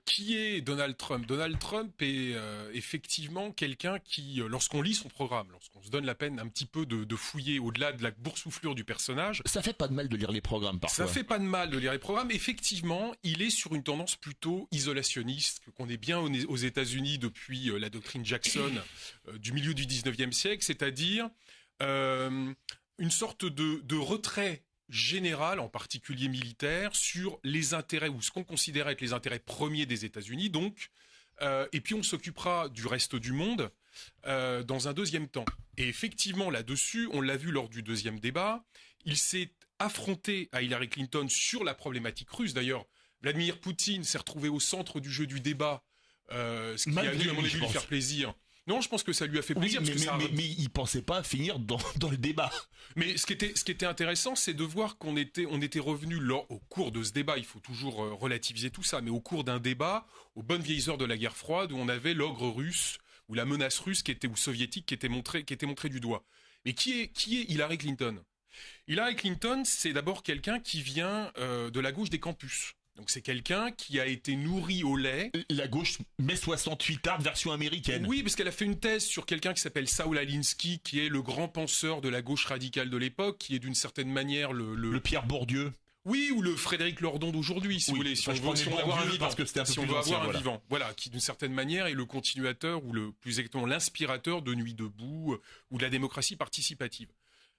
Qui est Donald Trump? Donald Trump est effectivement quelqu'un qui, lorsqu'on lit son programme, lorsqu'on se donne la peine un petit peu de fouiller au-delà de la boursouflure du personnage... Ça fait pas de mal de lire les programmes parfois. Ça fait pas de mal de lire les programmes. Effectivement, il est sur une tendance plutôt isolationniste, qu'on est bien aux États-Unis depuis la doctrine Jackson du milieu du 19e siècle, c'est-à-dire une sorte de retrait général, en particulier militaire, sur les intérêts, ou ce qu'on considère être les intérêts premiers des États-Unis, donc, et puis on s'occupera du reste du monde dans un deuxième temps. Et effectivement, là-dessus, on l'a vu lors du deuxième débat, il s'est affronté à Hillary Clinton sur la problématique russe. D'ailleurs, Vladimir Poutine s'est retrouvé au centre du jeu du débat, ce qui a dû, à mon avis, lui faire plaisir. Non, je pense que ça lui a fait plaisir. Oui, mais il pensait pas finir dans le débat. Mais ce qui était intéressant, c'est de voir qu'on était revenu au cours de ce débat. Il faut toujours relativiser tout ça, mais au cours d'un débat, aux bonnes vieilles heures de la guerre froide, où on avait l'ogre russe ou la menace russe ou soviétique qui était montrée du doigt. Mais qui est Hillary Clinton? Hillary Clinton, c'est d'abord quelqu'un qui vient de la gauche des campus. Donc c'est quelqu'un qui a été nourri au lait. La gauche mai 68 tard version américaine. Oui, parce qu'elle a fait une thèse sur quelqu'un qui s'appelle Saul Alinsky, qui est le grand penseur de la gauche radicale de l'époque, qui est d'une certaine manière le Pierre Bourdieu. Oui, ou le Frédéric Lordon d'aujourd'hui, si vous voulez. Si on veut avoir un vivant, parce que c'était un peu plus ancien, vivant. Voilà, qui d'une certaine manière est le continuateur, ou plus exactement l'inspirateur de Nuit debout, ou de la démocratie participative.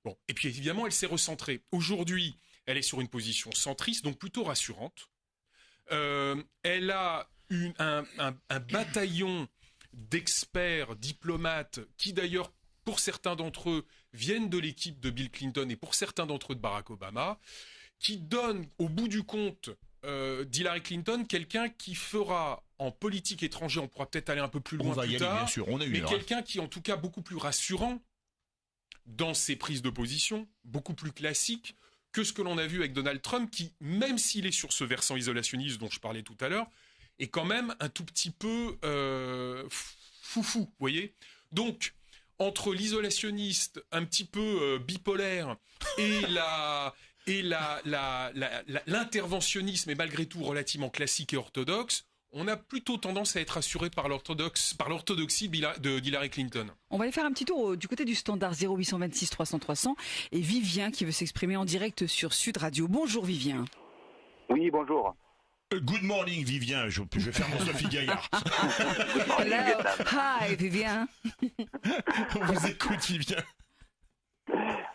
Bon, et puis évidemment, elle s'est recentrée. Aujourd'hui, elle est sur une position centriste, donc plutôt rassurante. Elle a un bataillon d'experts, diplomates, qui d'ailleurs, pour certains d'entre eux, viennent de l'équipe de Bill Clinton et pour certains d'entre eux de Barack Obama, qui donnent au bout du compte d'Hillary Clinton quelqu'un qui fera en politique étrangère, on pourra peut-être aller un peu plus loin On va plus y aller, tard, bien sûr. On a eu mais l'heure. quelqu'un qui est en tout cas beaucoup plus rassurant dans ses prises de position, beaucoup plus classique que ce que l'on a vu avec Donald Trump, qui, même s'il est sur ce versant isolationniste dont je parlais tout à l'heure, est quand même un tout petit peu foufou, vous voyez. Donc, entre l'isolationniste un petit peu bipolaire et l'interventionnisme, et malgré tout relativement classique et orthodoxe, on a plutôt tendance à être rassuré par l'orthodoxie d'Hillary Clinton. On va aller faire un petit tour du côté du standard 0826 300 300 et Vivien qui veut s'exprimer en direct sur Sud Radio. Bonjour Vivien. Oui, bonjour. Good morning, Vivien. Je vais faire mon Sophie Gaillard. Hello. Hi Vivien. On vous écoute, Vivien.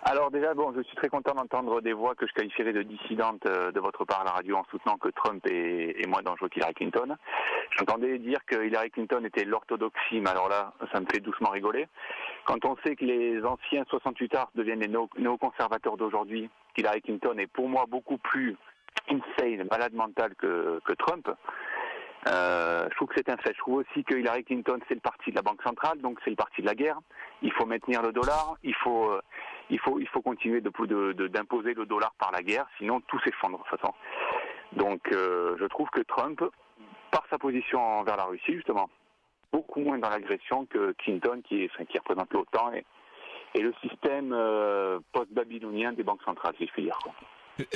Alors déjà, bon, je suis très content d'entendre des voix que je qualifierais de dissidentes de votre part à la radio en soutenant que Trump est moins dangereux qu'Hillary Clinton. J'entendais dire que Hillary Clinton était l'orthodoxie, mais alors là, ça me fait doucement rigoler. Quand on sait que les anciens 68ards deviennent les néoconservateurs d'aujourd'hui, Hillary Clinton est pour moi beaucoup plus insane, malade mental que Trump. Je trouve que c'est un fait. Je trouve aussi que Hillary Clinton, c'est le parti de la Banque centrale, donc c'est le parti de la guerre. Il faut maintenir le dollar, il faut continuer d'imposer le dollar par la guerre, sinon tout s'effondre de toute façon. Donc je trouve que Trump, par sa position envers la Russie, justement, beaucoup moins dans l'agression que Clinton, qui représente l'OTAN et le système post-babylonien des banques centrales, si je puis dire, quoi.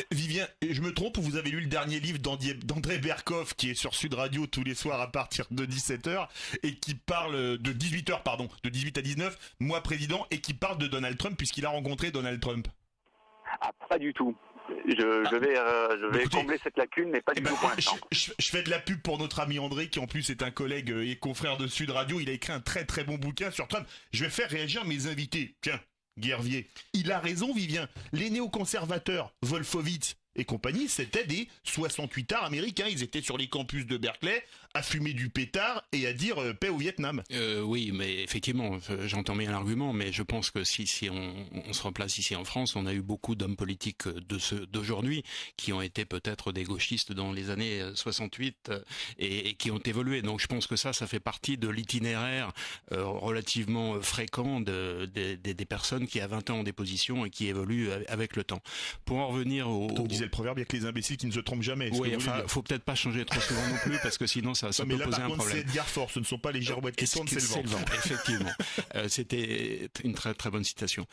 Vivien, je me trompe ou vous avez lu le dernier livre d'André Berkoff qui est sur Sud Radio tous les soirs à partir de 17h et qui parle de 18h, pardon, de 18 à 19, moi président, et qui parle de Donald Trump puisqu'il a rencontré Donald Trump? Ah, pas du tout. Je vais Écoutez, combler cette lacune, mais pas du tout pour l'instant. Je fais de la pub pour notre ami André qui en plus est un collègue et confrère de Sud Radio. Il a écrit un très très bon bouquin sur Trump. Je vais faire réagir mes invités. Tiens, Guervier, il a raison, Vivien. Les néoconservateurs, Wolfowitz et compagnie, c'était des 68ards américains. Ils étaient sur les campus de Berkeley à fumer du pétard et à dire paix au Vietnam. Oui, mais effectivement, j'entends bien l'argument, mais je pense que si on se replace ici en France, on a eu beaucoup d'hommes politiques d'aujourd'hui qui ont été peut-être des gauchistes dans les années 68 et qui ont évolué. Donc je pense que ça fait partie de l'itinéraire relativement fréquent des personnes qui à 20 ans ont des positions et qui évoluent avec le temps. Pour en revenir Comme disait le proverbe, il n'y a que les imbéciles qui ne se trompent jamais. Oui, enfin, faut peut-être pas changer trop souvent non plus parce que sinon ça peut poser un problème. C'est Edgar Faure, ce ne sont pas les girouettes qui tournent, c'est le vent. Effectivement. C'était une très très bonne citation.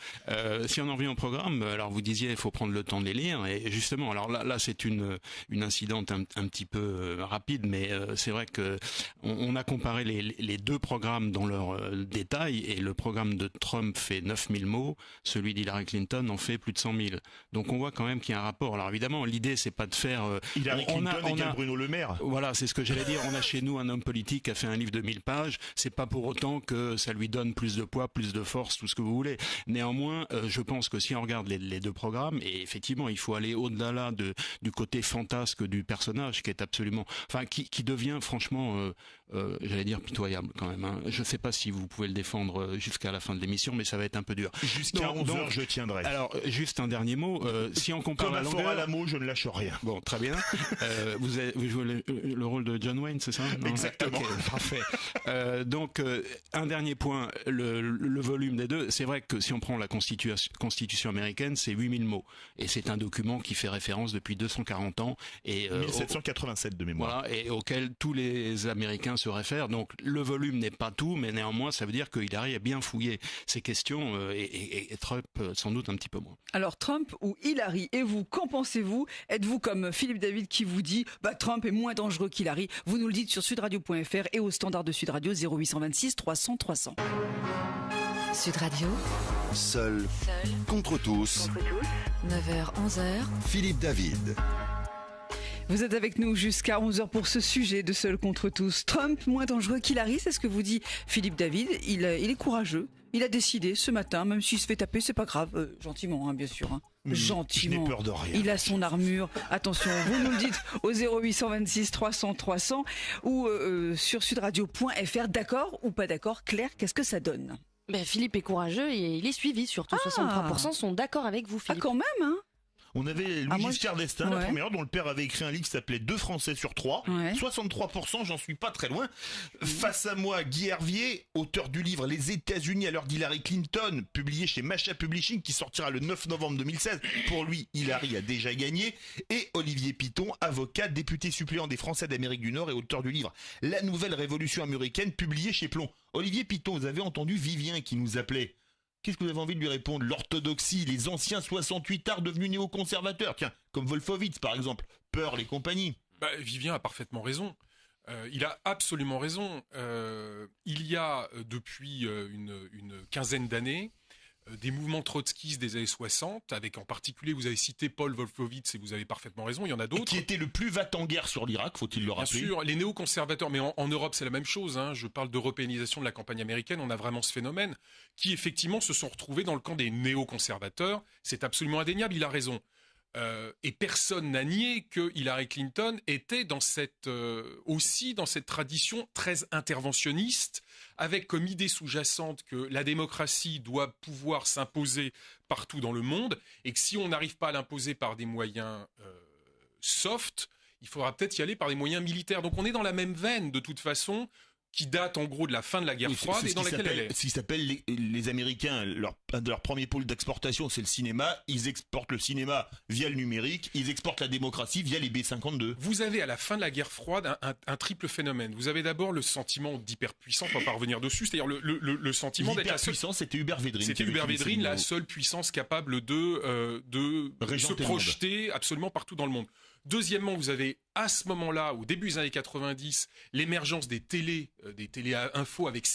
Si on en revient au programme, alors vous disiez il faut prendre le temps de les lire et justement, alors là c'est une incidente un petit peu rapide, mais c'est vrai que on a comparé les deux programmes dans leur détail et le programme de Trump fait 9000 mots, celui d'Hillary Clinton en fait plus de 100 000. Donc on voit quand même qu'il y a un rapport. Alors évidemment, l'idée c'est pas de faire Hillary Clinton égale Bruno Le Maire. Voilà, c'est ce que j'allais dire. On a chez nous un homme politique qui a fait un livre de 1000 pages. C'est pas pour autant que ça lui donne plus de poids, plus de force, tout ce que vous voulez. Néanmoins, je pense que si on regarde les deux programmes, et effectivement, il faut aller au-delà du côté fantasque du personnage qui est absolument, enfin, qui devient franchement, j'allais dire pitoyable quand même. Hein. Je sais pas si vous pouvez le défendre jusqu'à la fin de l'émission, mais ça va être un peu dur. Jusqu'à 11h, je tiendrai. Alors, juste un dernier mot. Si on compare comme la longueur, à l'amour, je ne lâche rien. Bon, très bien. Vous jouez le rôle de John Wayne, c'est ça? Non? Exactement. Okay, parfait. Donc, un dernier point, le volume des deux. C'est vrai que si on prend la Constitution américaine, c'est 8000 mots. Et c'est un document qui fait référence depuis 240 ans. Et, 1787 de mémoire. Voilà, et auquel tous les Américains se réfèrent. Donc, le volume n'est pas tout, mais néanmoins, ça veut dire que Hillary a bien fouillé ces questions et Trump sans doute un petit peu moins. Alors, Trump ou Hillary, et vous, qu'en pensez-vous? Êtes-vous comme Philippe David qui vous dit Trump est moins dangereux qu'Hillary? Vous nous le dites sur sudradio.fr et au standard de Sud Radio 0826 300 300. Sud Radio, seul contre tous. 9h-11h, Philippe David. Vous êtes avec nous jusqu'à 11h pour ce sujet de Seul contre tous. Trump moins dangereux qu'Hillary, c'est ce que vous dit Philippe David. Il est courageux. Il a décidé ce matin, même s'il se fait taper, c'est pas grave. Gentiment, hein, bien sûr. Hein. Gentiment. Je n'ai peur de rien. Il a son armure. Attention, vous nous le dites au 0826 300 300 ou sur sudradio.fr. D'accord ou pas d'accord? Claire, qu'est-ce que ça donne? Philippe est courageux et il est suivi surtout. 63% sont d'accord avec vous, Philippe. Ah, quand même, hein? On avait Louis moi, Giscard d'Estaing, la première, dont le père avait écrit un livre qui s'appelait 2 Français sur 3. 63%, j'en suis pas très loin. Face à moi, Guy Hervier, auteur du livre Les États-Unis à l'heure d'Hillary Clinton, publié chez Masha Publishing, qui sortira le 9 novembre 2016. Pour lui, Hillary a déjà gagné. Et Olivier Piton, avocat, député suppléant des Français d'Amérique du Nord et auteur du livre La Nouvelle Révolution américaine, publié chez Plomb. Olivier Piton, vous avez entendu Vivien qui nous appelait. Qu'est-ce que vous avez envie de lui répondre? L'orthodoxie, les anciens 68 arts devenus néoconservateurs. Tiens, comme Wolfowitz par exemple, Pearl et compagnie. Vivien a parfaitement raison. Il a absolument raison. Il y a depuis une quinzaine d'années des mouvements trotskistes des années 60, avec en particulier, vous avez cité Paul Wolfowitz et vous avez parfaitement raison, il y en a d'autres. Qui était le plus va-t-en-guerre sur l'Irak, faut-il le rappeler. Bien sûr, les néoconservateurs, mais en Europe c'est la même chose, hein. Je parle d'européanisation de la campagne américaine, on a vraiment ce phénomène, qui effectivement se sont retrouvés dans le camp des néoconservateurs, c'est absolument indéniable, il a raison. Et personne n'a nié que Hillary Clinton était aussi dans cette tradition très interventionniste, avec comme idée sous-jacente que la démocratie doit pouvoir s'imposer partout dans le monde, et que si on n'arrive pas à l'imposer par des moyens soft, il faudra peut-être y aller par des moyens militaires. Donc on est dans la même veine de toute façon, qui date en gros de la fin de la guerre froide et dans laquelle elle est. Ce qui s'appelle les Américains, un de leurs premiers pôles d'exportation, c'est le cinéma. Ils exportent le cinéma via le numérique, ils exportent la démocratie via les B-52. Vous avez à la fin de la guerre froide un triple phénomène. Vous avez d'abord le sentiment d'hyperpuissance, on va pas revenir dessus, c'est-à-dire le sentiment d'être la seule... C'était Hubert Védrine. C'était Hubert Védrine, la seule puissance capable de se projeter absolument partout dans le monde. Deuxièmement, vous avez à ce moment-là, au début des années 90, l'émergence des télé info avec